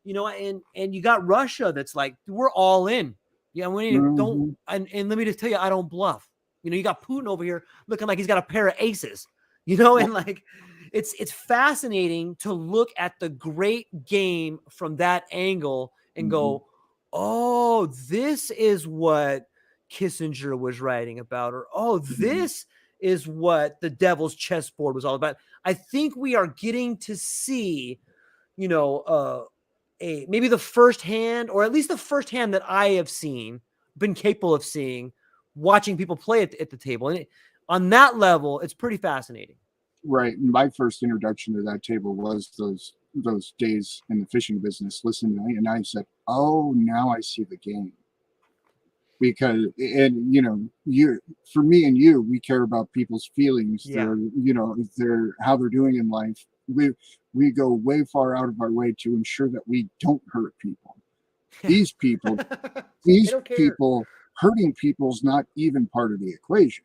And you got Russia that's like, we're all in. Yeah, don't. And let me just tell you, I don't bluff. You got Putin over here looking like he's got a pair of aces. And like, it's fascinating to look at the great game from that angle and go, oh, this is what Kissinger was writing about, or oh, this is what the Devil's Chessboard was all about. I think we are getting to see, maybe the first hand, or at least the first hand that I have been capable of seeing, watching people play at the table. And on that level, it's pretty fascinating. Right. My first introduction to that table was those days in the fishing business, listening to me, and I said, oh, now I see the game. Because, and for me and you, we care about people's feelings, their how they're doing in life. We go way far out of our way to ensure that we don't hurt people. These people hurting people's not even part of the equation,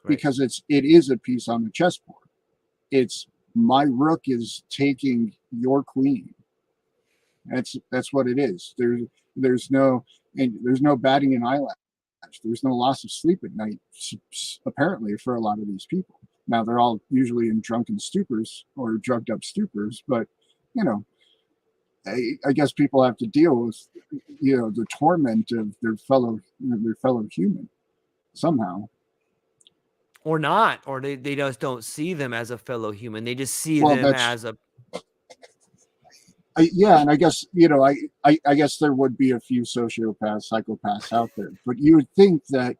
because it is a piece on the chessboard. It's my rook is taking your queen. That's what it is. There's no batting an eyelash. There's no loss of sleep at night, apparently, for a lot of these people. Now they're all usually in drunken stupors or drugged up stupors, but I guess people have to deal with the torment of their fellow human somehow. Or not, or they just don't see them as a fellow human. They just see them as a. And I guess I guess there would be a few sociopaths, psychopaths out there, but you would think that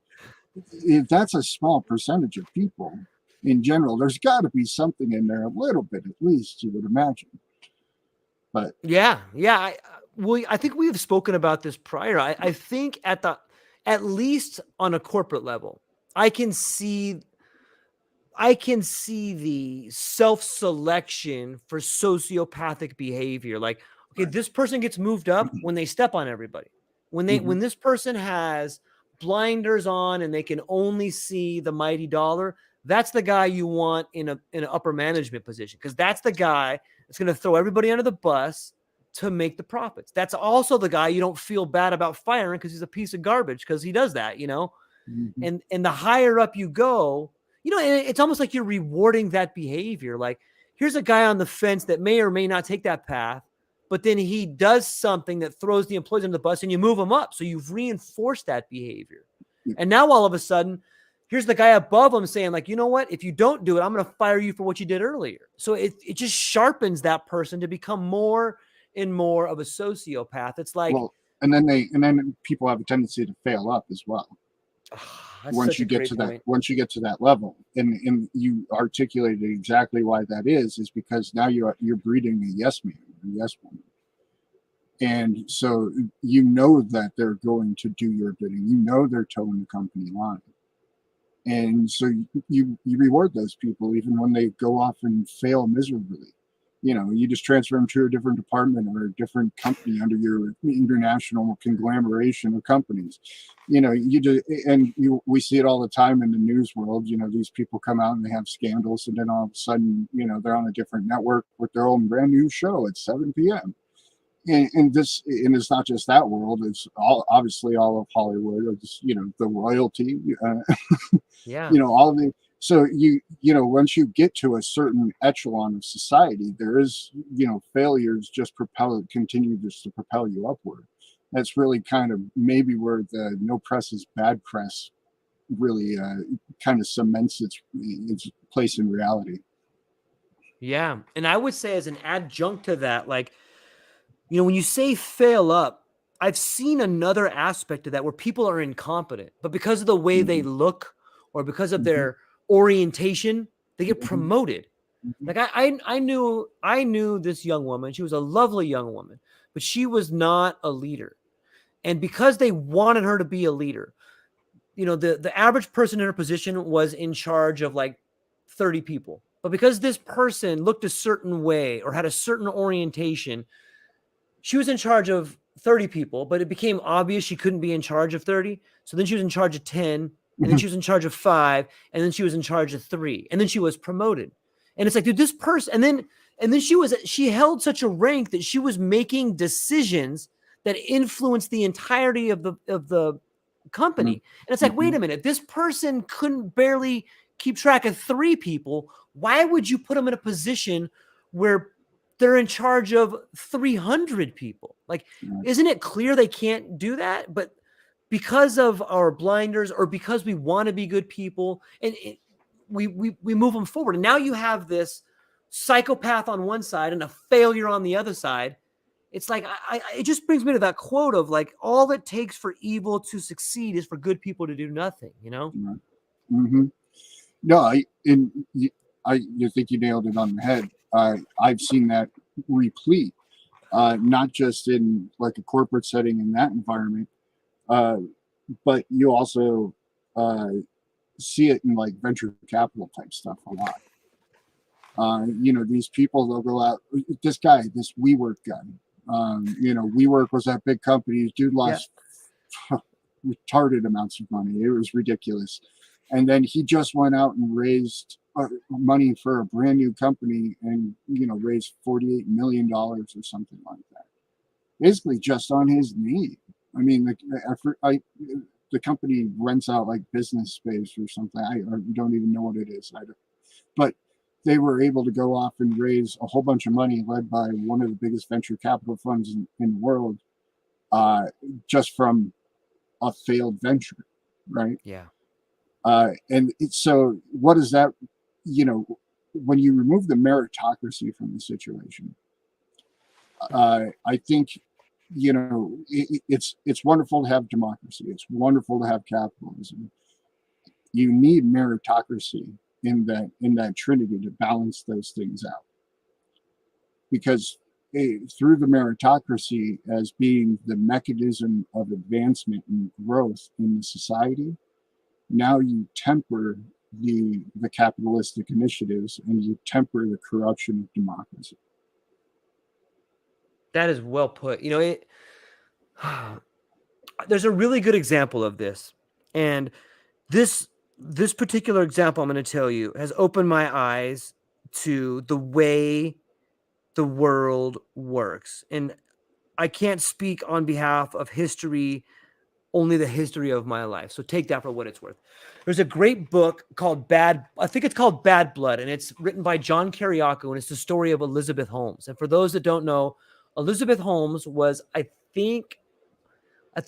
if that's a small percentage of people in general, there's got to be something in there, a little bit at least, you would imagine. But yeah, I think we've spoken about this prior. I think at least on a corporate level, I can see the self-selection for sociopathic behavior. Like, okay, this person gets moved up when they step on everybody. When this person has blinders on and they can only see the mighty dollar, that's the guy you want in an upper management position, because that's the guy that's going to throw everybody under the bus to make the profits. That's also the guy you don't feel bad about firing because he's a piece of garbage, because he does that, and the higher up you go, and it's almost like you're rewarding that behavior. Like, here's a guy on the fence that may or may not take that path, but then he does something that throws the employees under the bus, and you move him up. So you've reinforced that behavior. And now all of a sudden, here's the guy above him saying like, you know what, if you don't do it, I'm going to fire you for what you did earlier. So it just sharpens that person to become more and more of a sociopath. It's like, Well, and then people have a tendency to fail up as well. that's such a great point. Once you get to that level, and you articulated exactly why that is because now you're breeding a yes man, a yes woman. And so you know that they're going to do your bidding. You know they're towing the company line. And so you reward those people even when they go off and fail miserably. You know, you just transfer them to a different department or a different company under your international conglomeration of companies. You know, we see it all the time in the news world. You know, these people come out and they have scandals, and then all of a sudden, you know, they're on a different network with their own brand new show at 7 p.m. And it's not just that world. It's obviously all of Hollywood. It's, you know, the royalty. Yeah. You know, all of the. So you know, once you get to a certain echelon of society, there is, you know, failures just continue just to propel you upward. That's really kind of maybe where the no press is bad press really kind of cements its place in reality. Yeah. And I would say as an adjunct to that, like, you know, when you say fail up, I've seen another aspect of that where people are incompetent, but because of the way they look or because of their orientation, they get promoted. Like I knew this young woman. She was a lovely young woman, but she was not a leader. And because they wanted her to be a leader, you know, the average person in her position was in charge of like 30 people. But because this person looked a certain way or had a certain orientation, she was in charge of 30 people, but it became obvious she couldn't be in charge of 30. So then she was in charge of 10, and then she was in charge of 5, and then she was in charge of 3, and then she was promoted. And it's like, dude, this person, and then she held such a rank that she was making decisions that influenced the entirety of the company. And it's like, wait a minute, this person couldn't barely keep track of 3 people. Why would you put them in a position where they're in charge of 300 people? Like, isn't it clear they can't do that? But because of our blinders or because we want to be good people, and we move them forward. And now you have this psychopath on one side and a failure on the other side. It's like, it just brings me to that quote of like, all it takes for evil to succeed is for good people to do nothing, you know? Mm-hmm. No, you think you nailed it on the head. I've seen that replete, not just in like a corporate setting in that environment, but you also see it in like venture capital type stuff a lot. You know, these people, they'll go out, this WeWork guy, you know, WeWork was that big company. Dude lost retarded amounts of money. It was ridiculous. And then he just went out and raised money for a brand new company and, you know, raised $48 million or something like that. Basically just on his name. I mean, the company rents out like business space or something. I don't even know what it is. But they were able to go off and raise a whole bunch of money led by one of the biggest venture capital funds in the world, just from a failed venture, right? Yeah. So what is that, you know, when you remove the meritocracy from the situation, I think, you know, it's wonderful to have democracy. It's wonderful to have capitalism. You need meritocracy in that trinity to balance those things out. Because through the meritocracy as being the mechanism of advancement and growth in the society, now you temper the capitalistic initiatives and you temper the corruption of democracy. That is well put. You know, there's a really good example of this. And this particular example I'm going to tell you has opened my eyes to the way the world works. And I can't speak on behalf of history, only the history of my life. So take that for what it's worth. There's a great book called Bad Blood, and it's written by John Kiriakou, and it's the story of Elizabeth Holmes. And for those that don't know, Elizabeth Holmes was, I think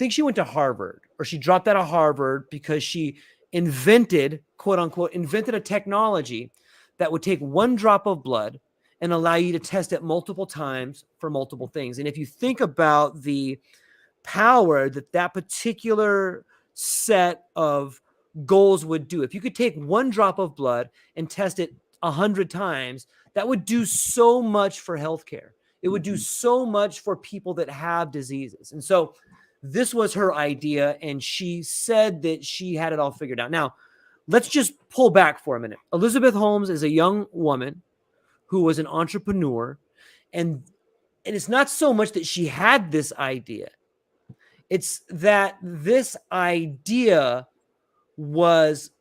she went to Harvard, or she dropped out of Harvard because she invented, quote unquote, invented a technology that would take one drop of blood and allow you to test it multiple times for multiple things. And if you think about the power that that particular set of goals would do, if you could take one drop of blood and test it 100 times, that would do so much for healthcare. It would do so much for people that have diseases. And so this was her idea, and she said that she had it all figured out. Now, let's just pull back for a minute. Elizabeth Holmes is a young woman who was an entrepreneur, and it's not so much that she had this idea. It's that this idea was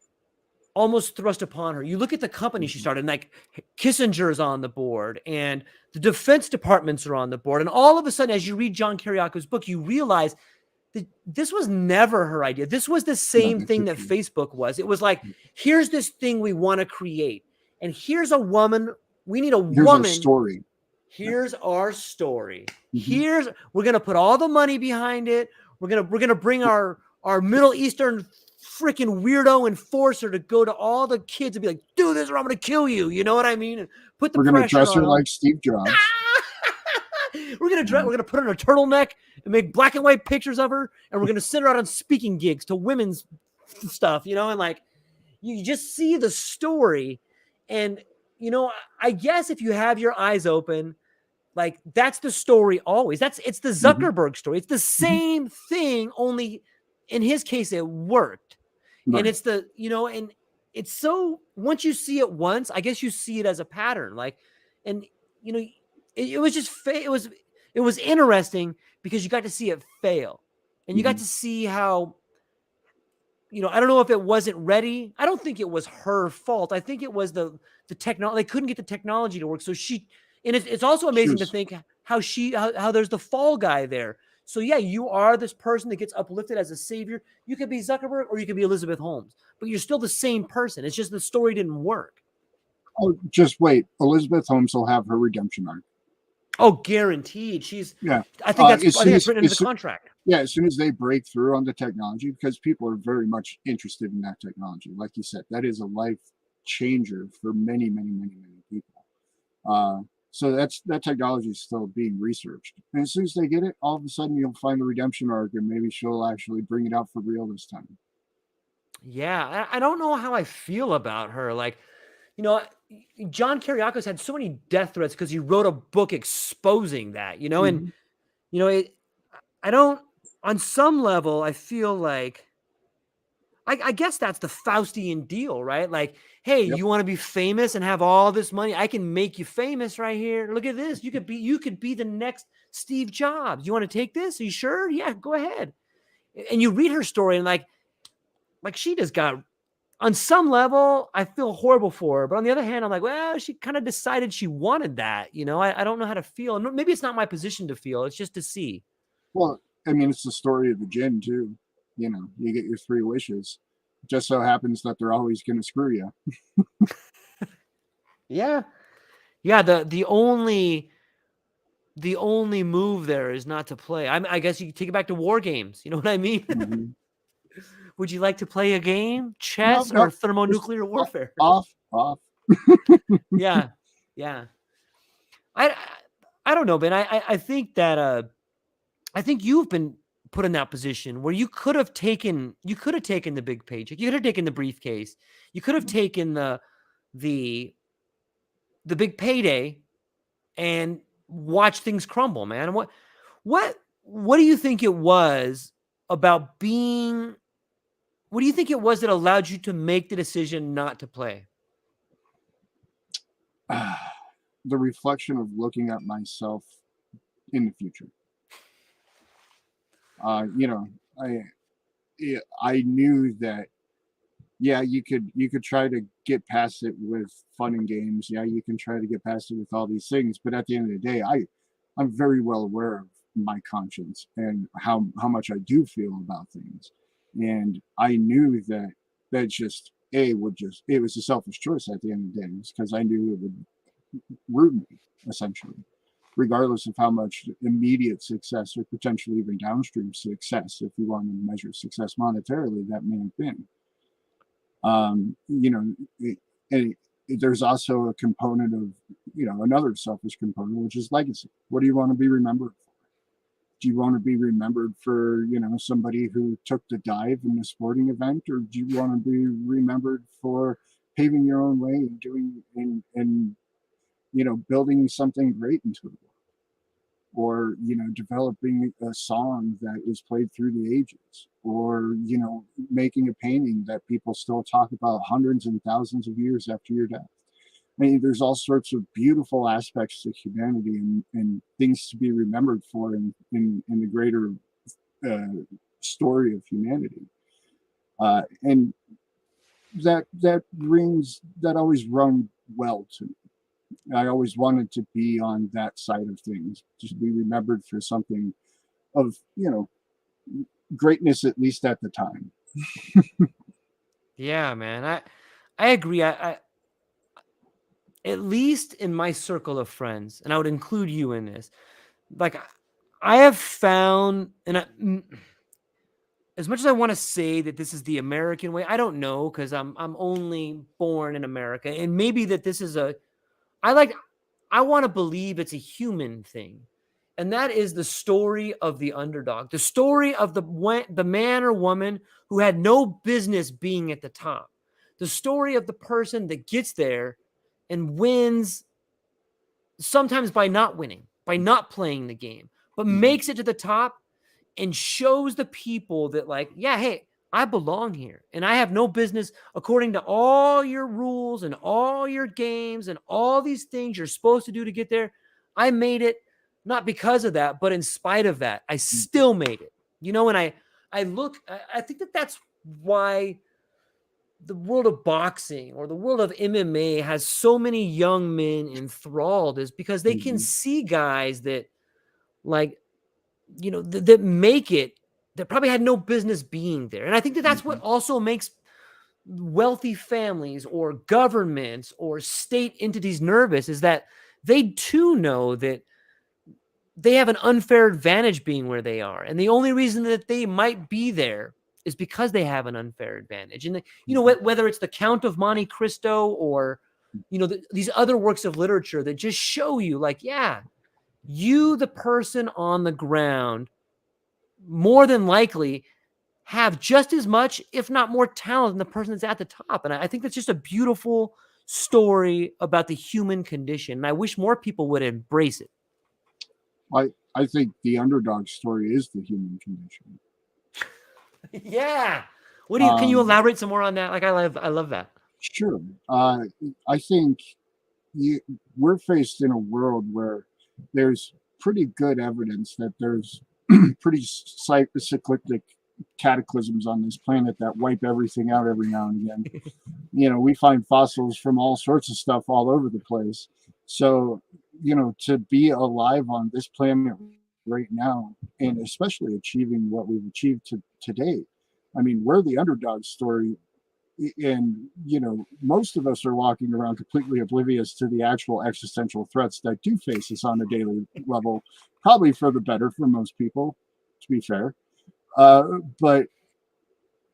almost thrust upon her. You look at the company she started, and like Kissinger's on the board, and the Defense Departments are on the board. And all of a sudden, as you read John Kiriako's book, you realize that this was never her idea. This was the same thing that Facebook was. It was like, here's this thing we want to create, and here's a woman. We need a woman. Here's a story. Here's our story. We're gonna put all the money behind it. We're gonna bring our Middle Eastern freaking weirdo enforcer to go to all the kids and be like, do this or I'm gonna kill you. You know what I mean? And put the We're gonna pressure dress her on like Steve Jobs. we're gonna put her in a turtleneck and make black and white pictures of her, and we're gonna send her out on speaking gigs to women's stuff, you know, and like you just see the story. And you know, I guess if you have your eyes open, like that's the story always. It's the Zuckerberg story. It's the same thing, only in his case it worked. Right. And it's the, you know, and it's so, once you see it once, I guess you see it as a pattern. Like, and you know, it was just it was interesting because you got to see it fail, and you got to see how, you know, I don't know if it wasn't ready. I don't think it was her fault. I think it was the technology. They couldn't get the technology to work. So and it's also amazing to think how there's the fall guy there. So yeah, you are this person that gets uplifted as a savior. You could be Zuckerberg or you could be Elizabeth Holmes, but you're still the same person. It's just the story didn't work. Oh, just wait. Elizabeth Holmes will have her redemption arc. Oh, guaranteed. Yeah. I think that's written into the contract. Yeah, as soon as they break through on the technology, because people are very much interested in that technology. Like you said, that is a life changer for many, many, many, many people. So that technology is still being researched. And as soon as they get it, all of a sudden you'll find the redemption arc, and maybe she'll actually bring it out for real this time. Yeah, I don't know how I feel about her. Like, you know, John Kiriakos had so many death threats because he wrote a book exposing that, you know, and, you know, I don't, on some level, I feel like, I guess that's the Faustian deal, right? Like, hey, you want to be famous and have all this money? I can make you famous right here. Look at this. You could be the next Steve Jobs. You want to take this? Are you sure? Yeah, go ahead. And you read her story, and like she just got, on some level, I feel horrible for her. But on the other hand, I'm like, well, she kind of decided she wanted that. You know, I don't know how to feel. And maybe it's not my position to feel. It's just to see. Well, I mean, it's the story of the djinn too. You know, you get your 3 wishes. It just so happens that they're always going to screw you. Yeah. The only move there is not to play. I guess you can take it back to war games. You know what I mean? Would you like to play a game? Chess or thermonuclear warfare? Off. Yeah. I don't know, man. I think that I think you've been put in that position where you could have taken the big paycheck. You could have taken the briefcase. You could have taken the big payday and watch things crumble, man. What do you think it was about being? What do you think it was that allowed you to make the decision not to play? The reflection of looking at myself in the future. You know, I knew that, yeah, you could try to get past it with fun and games. Yeah, you can try to get past it with all these things. But at the end of the day, I'm very well aware of my conscience and how much I do feel about things. And I knew that just it was a selfish choice at the end of the day, because I knew it would root me, essentially, regardless of how much immediate success or potentially even downstream success, if you want to measure success monetarily, that may have been. You know, and there's also a component of, another selfish component, which is legacy. What do you want to be remembered for? Do you want to be remembered for, somebody who took the dive in a sporting event, or do you want to be remembered for paving your own way and doing and building something great into the world? Or developing a song that is played through the ages, or making a painting that people still talk about hundreds and thousands of years after your death. I mean, there's all sorts of beautiful aspects to humanity, and things to be remembered for in the greater story of humanity. And that always rung well to me. I always wanted to be on that side of things, to be remembered for something of, greatness, at least at the time. Yeah, man. I agree. I at least in my circle of friends, and I would include you in this, like I have found, as much as I want to say that this is the American way, I don't know, because I'm only born in America, and maybe that this is I want to believe it's a human thing. And that is the story of the underdog, the story of the man or woman who had no business being at the top, the story of the person that gets there and wins, sometimes by not winning, by not playing the game, but makes it to the top and shows the people that, like, yeah, hey, I belong here and I have no business, according to all your rules and all your games and all these things you're supposed to do to get there. I made it, not because of that, but in spite of that, I still made it. And I think that that's why the world of boxing or the world of MMA has so many young men enthralled, is because they can see guys that, like, that make it, that probably had no business being there. And I think that that's what also makes wealthy families or governments or state entities nervous, is that they too know that they have an unfair advantage being where they are. And the only reason that they might be there is because they have an unfair advantage. And, whether it's the Count of Monte Cristo or, these other works of literature that just show you, like, yeah, you, the person on the ground, more than likely have just as much, if not more talent than the person that's at the top. And I think that's just a beautiful story about the human condition. And I wish more people would embrace it. I think the underdog story is the human condition. Yeah. Can you elaborate some more on that? Like, I love that. Sure. I think we're faced in a world where there's pretty good evidence that there's pretty cyclic cataclysms on this planet that wipe everything out every now and again. We find fossils from all sorts of stuff all over the place. So, to be alive on this planet right now, and especially achieving what we've achieved to date, I mean, we're the underdog story. And most of us are walking around completely oblivious to the actual existential threats that do face us on a daily level, probably for the better for most people, to be fair. But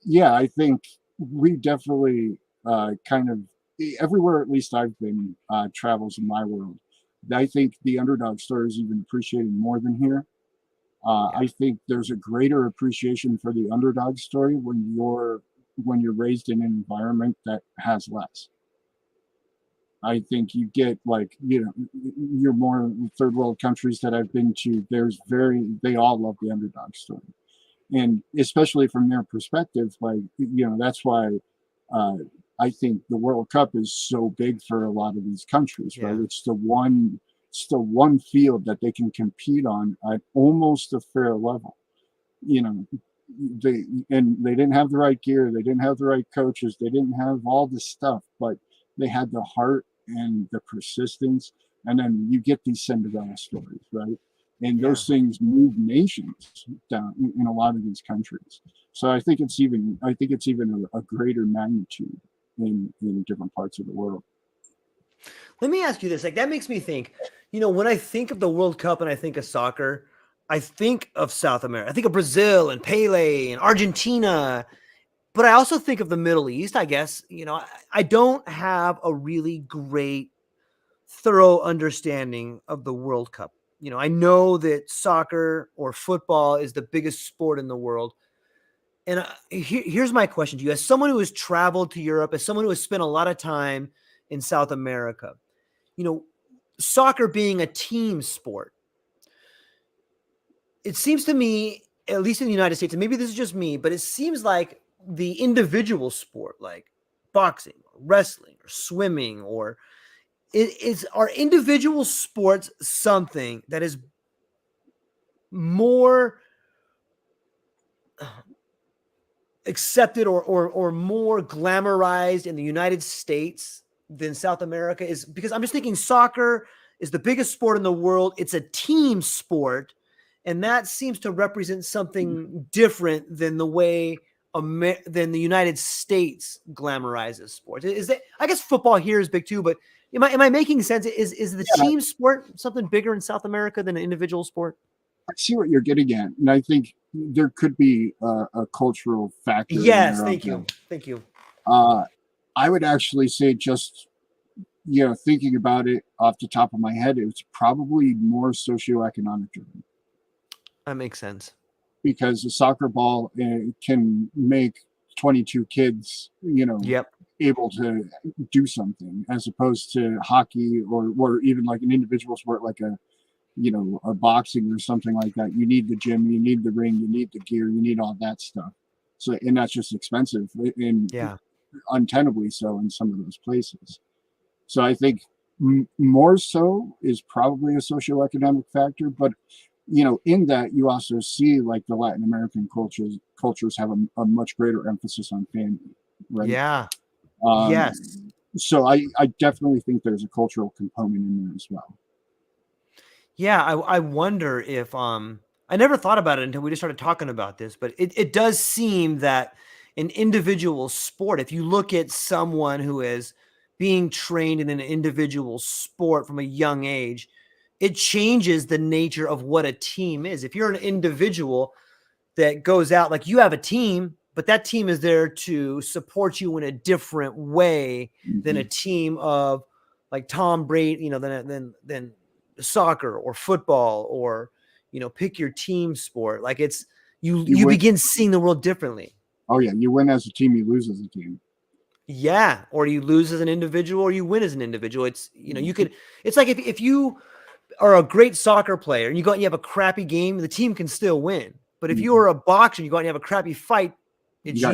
yeah, I think we definitely kind of, everywhere at least I've been, travels in my world, I think the underdog story is even appreciated more than here. I think there's a greater appreciation for the underdog story when you're raised in an environment that has less. I think you get, like, you're more third world countries that I've been to, they all love the underdog story. And especially from their perspective, like, that's why I think the World Cup is so big for a lot of these countries, right? It's the one field that they can compete on at almost a fair level. They didn't have the right gear, they didn't have the right coaches, they didn't have all this stuff, but they had the heart and the persistence. And then you get these Cinderella stories, right? And those things move nations down in a lot of these countries. So I think it's even a greater magnitude in different parts of the world. Let me ask you this. Like, that makes me think, when I think of the World Cup and I think of soccer, I think of South America. I think of Brazil and Pele and Argentina. but I also think of the Middle East, I guess. I don't have a really great, thorough understanding of the World Cup. I know that soccer or football is the biggest sport in the world. And here's my question to you. As someone who has traveled to Europe, as someone who has spent a lot of time in South America, soccer being a team sport, it seems to me, at least in the United States, and maybe this is just me, but it seems like the individual sport, like boxing, or wrestling, or swimming, or are individual sports something that is more accepted or more glamorized in the United States than South America? Is because I'm just thinking soccer is the biggest sport in the world. It's a team sport, and that seems to represent something different than the way than the United States glamorizes sports. Is that, I guess football here is big too, but am I making sense? Is the team sport something bigger in South America than an individual sport? I see what you're getting at, and I think there could be a cultural factor. Yes, thank you. I would actually say, just thinking about it off the top of my head, it's probably more socioeconomic driven. That makes sense. Because a soccer ball can make 22 kids, Yep. able to do something, as opposed to hockey or even like an individual sport like a boxing or something like that. You need the gym, you need the ring, you need the gear, you need all that stuff. So, and that's just expensive, and untenably so in some of those places. So I think more so is probably a socioeconomic factor, but in that you also see like the Latin American cultures have a much greater emphasis on family, right? Yeah. Yes. So I definitely think there's a cultural component in there as well. Yeah, I wonder if I never thought about it until we just started talking about this, but it does seem that an individual sport, if you look at someone who is being trained in an individual sport from a young age, it changes the nature of what a team is. If you're an individual that goes out, like you have a team, but that team is there to support you in a different way than a team of like Tom Brady, than soccer or football, or pick your team sport. Like it's you begin seeing the world differently. Oh yeah, you win as a team, you lose as a team. Yeah, or you lose as an individual, or you win as an individual. It's you could. It's like if you are a great soccer player and you go out and you have a crappy game, the team can still win. But if you are a boxer and you go out and you have a crappy fight, it's yeah.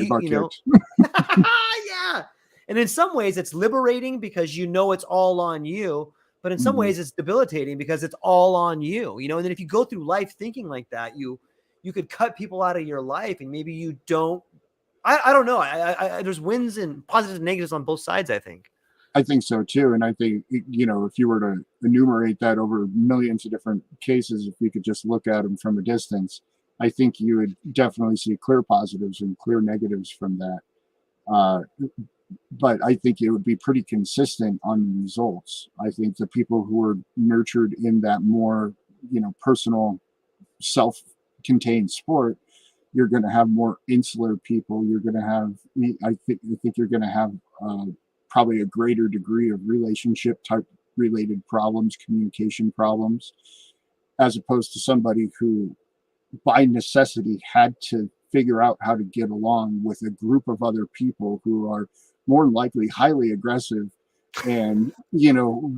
And in some ways it's liberating because it's all on you. But in some ways it's debilitating because it's all on you, and then if you go through life thinking like that, you could cut people out of your life, and maybe you don't. I don't know. There's wins and positives and negatives on both sides, I think. I think so too. And I think, if you were to enumerate that over millions of different cases, if you could just look at them from a distance, I think you would definitely see clear positives and clear negatives from that. But I think it would be pretty consistent on the results. I think the people who are nurtured in that more, personal, self-contained sport, you're going to have more insular people. You're going to have, I think you're going to have probably a greater degree of relationship type related problems, communication problems, as opposed to somebody who by necessity had to figure out how to get along with a group of other people who are more than likely highly aggressive and,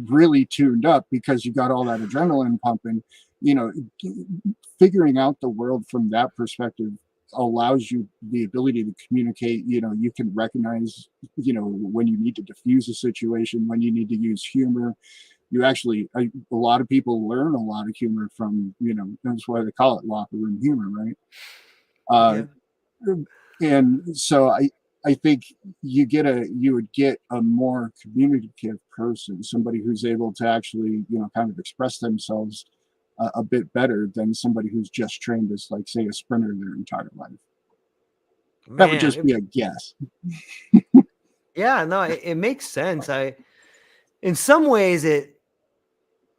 really tuned up because you got all that adrenaline pumping. Figuring out the world from that perspective allows you the ability to communicate. You can recognize, when you need to diffuse a situation, when you need to use humor. You actually, a lot of people learn a lot of humor from, that's why they call it locker room humor, right? And so I think you would get a more communicative person, somebody who's able to actually, kind of express themselves a bit better than somebody who's just trained as, like, say, a sprinter their entire life. That would just be a guess. Yeah, no, it makes sense. In some ways, it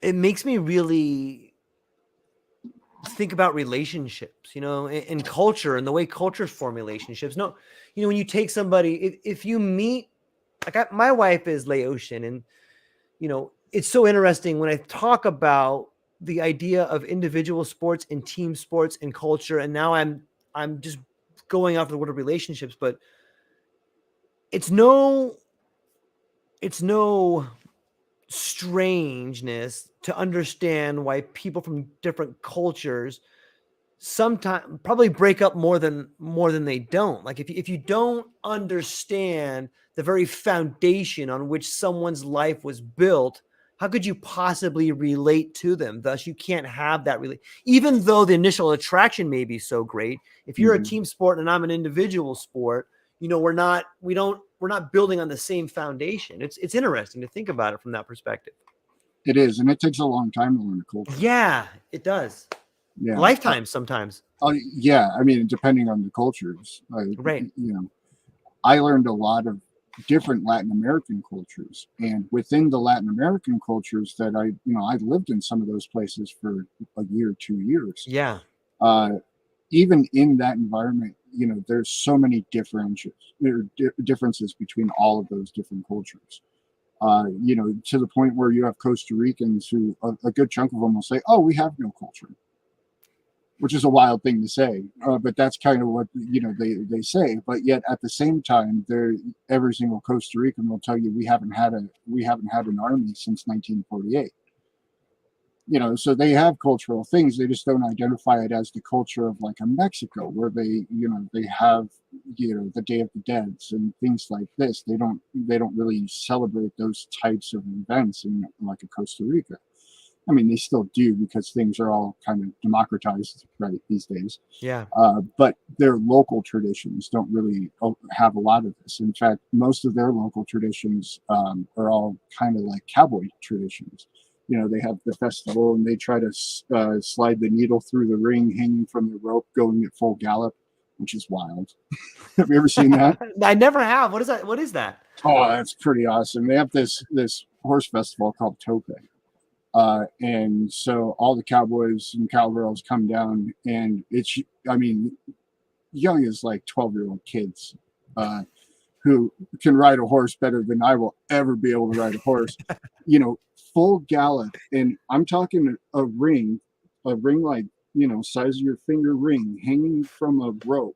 makes me really think about relationships, in culture and the way cultures form relationships. No, when you take somebody, if you meet, like my wife is Laotian, and it's so interesting when I talk about the idea of individual sports and team sports and culture, and now I'm just going off the word of relationships, but it's no strangeness to understand why people from different cultures sometimes probably break up more than they don't. Like if you don't understand the very foundation on which someone's life was built, how could you possibly relate to them? Thus, you can't have that really, even though the initial attraction may be so great. If you're a team sport and I'm an individual sport, we're not building on the same foundation. It's interesting to think about it from that perspective. It is, and it takes a long time to learn a culture. Yeah, it does. Yeah, lifetimes sometimes. Yeah, I mean, depending on the cultures, right? I learned a lot of different Latin American cultures, and within the Latin American cultures that I lived in some of those places for a year, 2 years. Yeah. Even in that environment, there's so many differences between all of those different cultures. To the point where you have Costa Ricans who a good chunk of them will say, "Oh, we have no culture," which is a wild thing to say, but that's kind of what they say. But yet at the same time, every single Costa Rican will tell you we haven't had an army since 1948. So they have cultural things. They just don't identify it as the culture of like a Mexico, where they have the Day of the Dead and things like this. They don't really celebrate those types of events in like a Costa Rica. I mean, they still do because things are all kind of democratized right these days. Yeah. But their local traditions don't really have a lot of this. In fact, most of their local traditions are all kind of like cowboy traditions. They have the festival and they try to slide the needle through the ring hanging from the rope going at full gallop, which is wild. Have you ever seen that? I never have. What is that? Oh, that's pretty awesome. They have this horse festival called Tope. And so all the cowboys and cowgirls come down, and young as like 12-year-old kids who can ride a horse better than I will ever be able to ride a horse, full gallop. And I'm talking a ring like, size of your finger ring hanging from a rope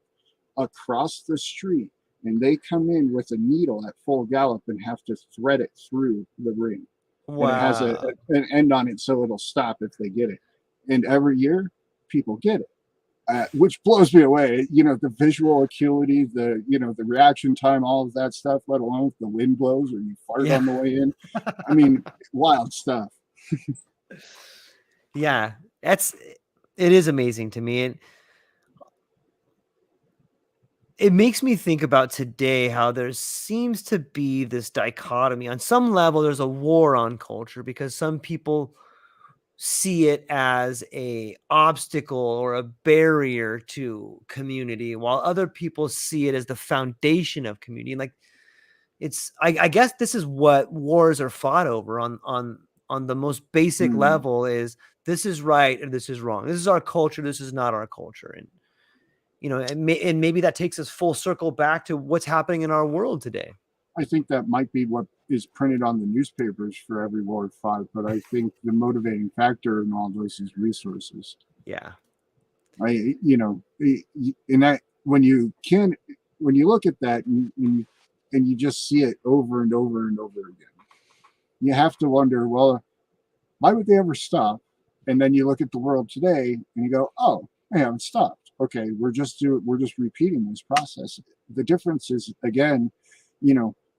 across the street. And they come in with a needle at full gallop and have to thread it through the ring. Wow. And it has an end on it, so it'll stop if they get it. And every year, people get it, which blows me away. The visual acuity, the reaction time, all of that stuff. Let alone if the wind blows or you fart on the way in. I mean, wild stuff. Yeah, it is amazing to me, and it makes me think about today how there seems to be this dichotomy. On some level, there's a war on culture because some people see it as a obstacle or a barrier to community, while other people see it as the foundation of community. Like I guess this is what wars are fought over on the most basic level: is this is right and this is wrong. This is our culture. This is not our culture. And and maybe that takes us full circle back to what's happening in our world today. I think that might be what is printed on the newspapers for every war fought, but I think the motivating factor in all this is resources. Yeah. In that when you look at that and you just see it over and over and over again, you have to wonder, well, why would they ever stop? And then you look at the world today and you go, oh, they haven't stopped. Okay, we're just repeating this process. The difference is, again,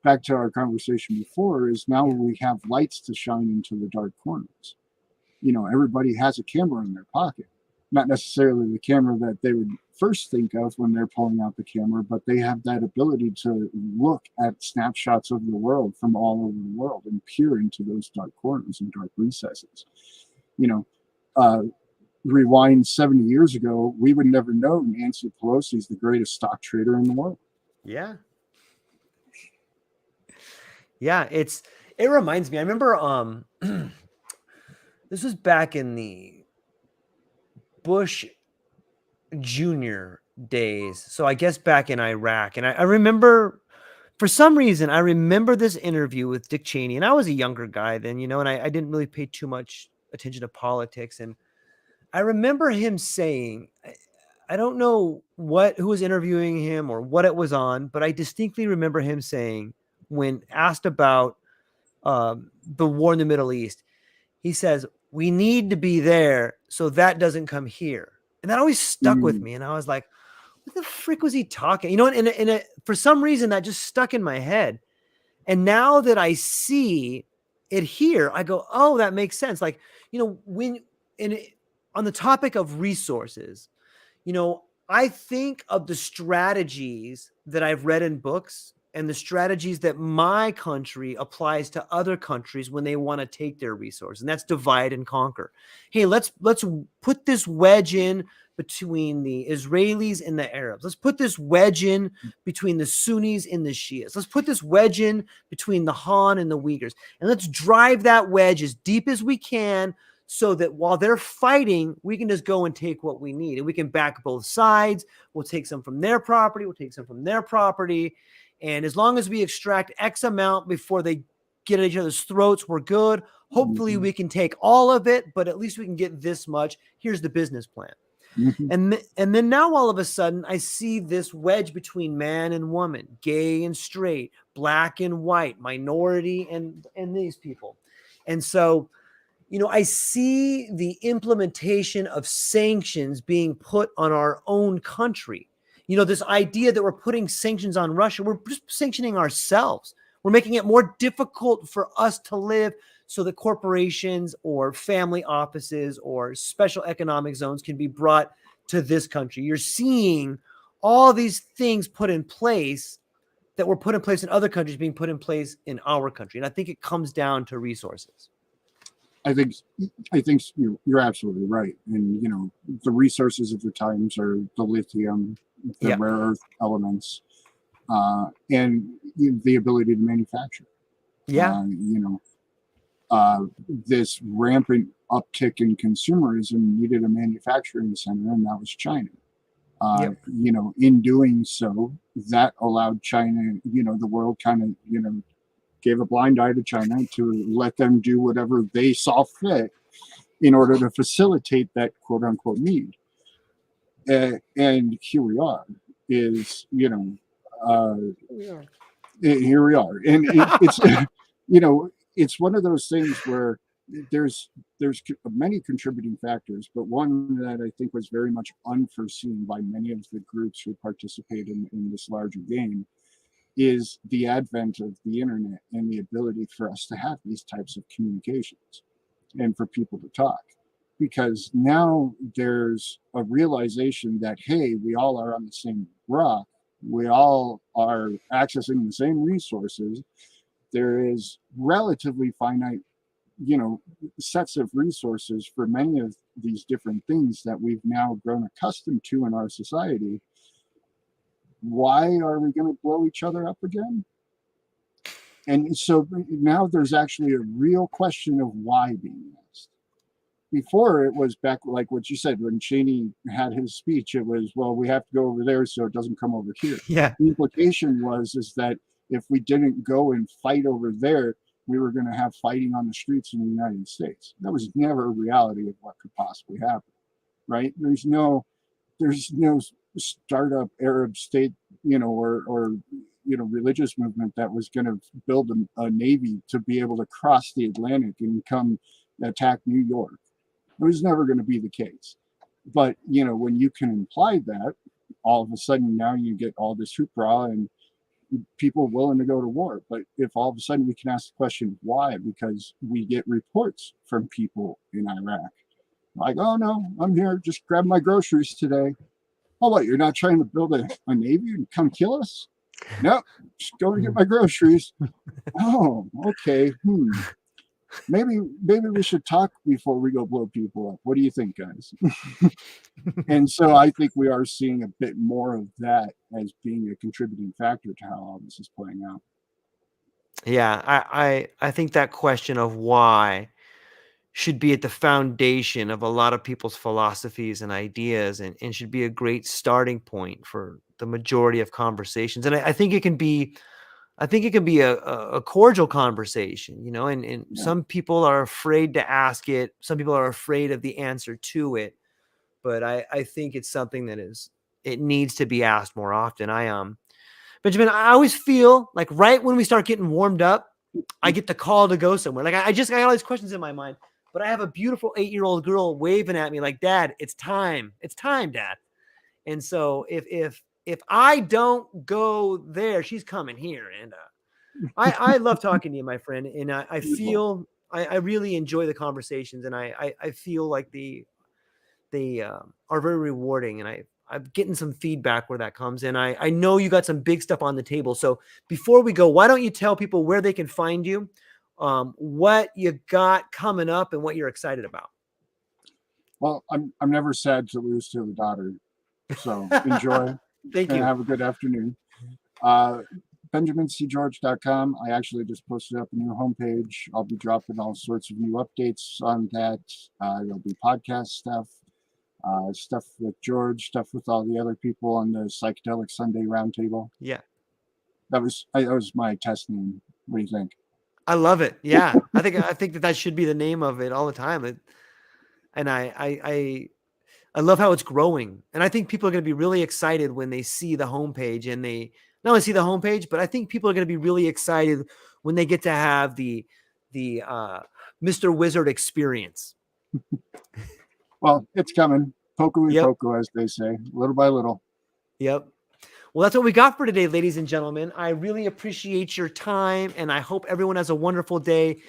back to our conversation before, is now we have lights to shine into the dark corners. Everybody has a camera in their pocket, not necessarily the camera that they would first think of when they're pulling out the camera, but they have that ability to look at snapshots of the world from all over the world and peer into those dark corners and dark recesses. Rewind 70 years ago, we would never know Nancy Pelosi is the greatest stock trader in the world. Yeah. Yeah, it reminds me. I remember this was back in the Bush Jr. days. So I guess back in Iraq. And I remember, for some reason, I remember this interview with Dick Cheney. And I was a younger guy then, you know, and I didn't really pay too much attention to politics. And I remember him saying, I don't know who was interviewing him or what it was on, but I distinctly remember him saying, when asked about the war in the Middle East, he says, we need to be there so that doesn't come here. And that always stuck with Mm, me. And I was like, what the frick was he talking? You know, and for some reason that just stuck in my head. And now that I see it here, I go, oh, that makes sense. Like, you know, on the topic of resources, you know, I think of the strategies that I've read in books and the strategies that my country applies to other countries when they want to take their resource, and that's divide and conquer. Hey, let's put this wedge in between the Israelis and the Arabs. Let's put this wedge in between the Sunnis and the Shias. Let's put this wedge in between the Han and the Uyghurs, and let's drive that wedge as deep as we can so that while they're fighting, we can just go and take what we need. And we can back both sides. We'll take some from their property. We'll take some from their property. And as long as we extract X amount before they get at each other's throats, we're good. Hopefully mhm, we can take all of it, but at least we can get this much. Here's the business plan. mhm, And then now all of a sudden I see this wedge between man and woman, gay and straight, black and white, minority and these people. And so, you know, I see the implementation of sanctions being put on our own country. You know, this idea that we're putting sanctions on Russia, we're just sanctioning ourselves. We're making it more difficult for us to live so that corporations or family offices or special economic zones can be brought to this country. You're seeing all these things put in place that were put in place in other countries being put in place in our country. And I think it comes down to resources. I think you're absolutely right. And you know, the resources of the times are the lithium, the Yeah. rare earth elements, and the ability to manufacture. Yeah. You know, this rampant uptick in consumerism needed a manufacturing center, and that was China. Yep. You know, in doing so, that allowed China, you know, the world kind of, you know, gave a blind eye to China to let them do whatever they saw fit in order to facilitate that quote unquote need. And here we are, is, you know, Yeah. here we are. And it's, you know, it's one of those things where there's many contributing factors, but one that I think was very much unforeseen by many of the groups who participate in this larger game is the advent of the internet and the ability for us to have these types of communications and for people to talk. Because now there's a realization that, hey, we all are on the same rock, we all are accessing the same resources. There is relatively finite, you know, sets of resources for many of these different things that we've now grown accustomed to in our society. Why are we going to blow each other up again? And so now there's actually a real question of why being asked. Before it was back like what you said, when Cheney had his speech, it was, well, we have to go over there so it doesn't come over here. Yeah. The implication was is that if we didn't go and fight over there, we were going to have fighting on the streets in the United States. That was never a reality of what could possibly happen, right? There's no startup Arab state, you know, or you know, religious movement that was going to build a navy to be able to cross the Atlantic and come attack New York. It was never going to be the case. But you know, when you can imply that, all of a sudden now you get all this hoopla and people willing to go to war. But if all of a sudden we can ask the question why, because we get reports from people in Iraq like, oh no, I'm here just grab my groceries today. Oh, what, you're not trying to build a navy and come kill us? No, just going to get my groceries. Oh, okay. Maybe we should talk before we go blow people up. What do you think, guys? And so I think we are seeing a bit more of that as being a contributing factor to how all this is playing out. Yeah, I think that question of why should be at the foundation of a lot of people's philosophies and ideas, and should be a great starting point for the majority of conversations. And I think it can be, a cordial conversation, and Yeah. some people are afraid to ask it. Some people are afraid of the answer to it, but I think it's something it needs to be asked more often. Benjamin, I always feel like right when we start getting warmed up, I get the call to go somewhere. Like I got all these questions in my mind, but I have a beautiful 8-year-old girl waving at me like, Dad, it's time. It's time, Dad. And so if I don't go there, she's coming here. And I love talking to you, my friend. And I feel I really enjoy the conversations, and I feel like they are very rewarding. And I'm getting some feedback where that comes in. I know you got some big stuff on the table. So before we go, why don't you tell people where they can find you, what you got coming up, and what you're excited about? Well, I'm never sad to lose to a daughter. So enjoy Thank and you. have a good afternoon. Uh, BenjaminCGeorge.com. I actually just posted up a new homepage. I'll be dropping all sorts of new updates on that. There'll be podcast stuff, stuff with George, stuff with all the other people on the Psychedelic Sunday Roundtable. Yeah. That was my test name. What do you think? I love it. Yeah. I think that should be the name of it all the time. And I love how it's growing. And I think people are going to be really excited when they see the homepage, and they not only see the homepage, but I think people are going to be really excited when they get to have the Mr. Wizard experience. Well, it's coming. Poco y Yep. poco, as they say, little by little. Yep. Well, that's what we got for today, ladies and gentlemen. I really appreciate your time, and I hope everyone has a wonderful day.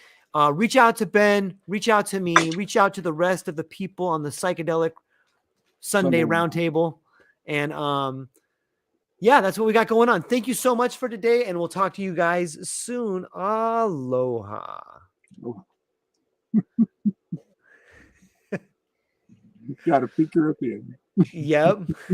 Reach out to Ben, reach out to me, reach out to the rest of the people on the Psychedelic Sunday Roundtable. And yeah, that's what we got going on. Thank you so much for today, and we'll talk to you guys soon. Aloha. Got to peek your opinion. Yep.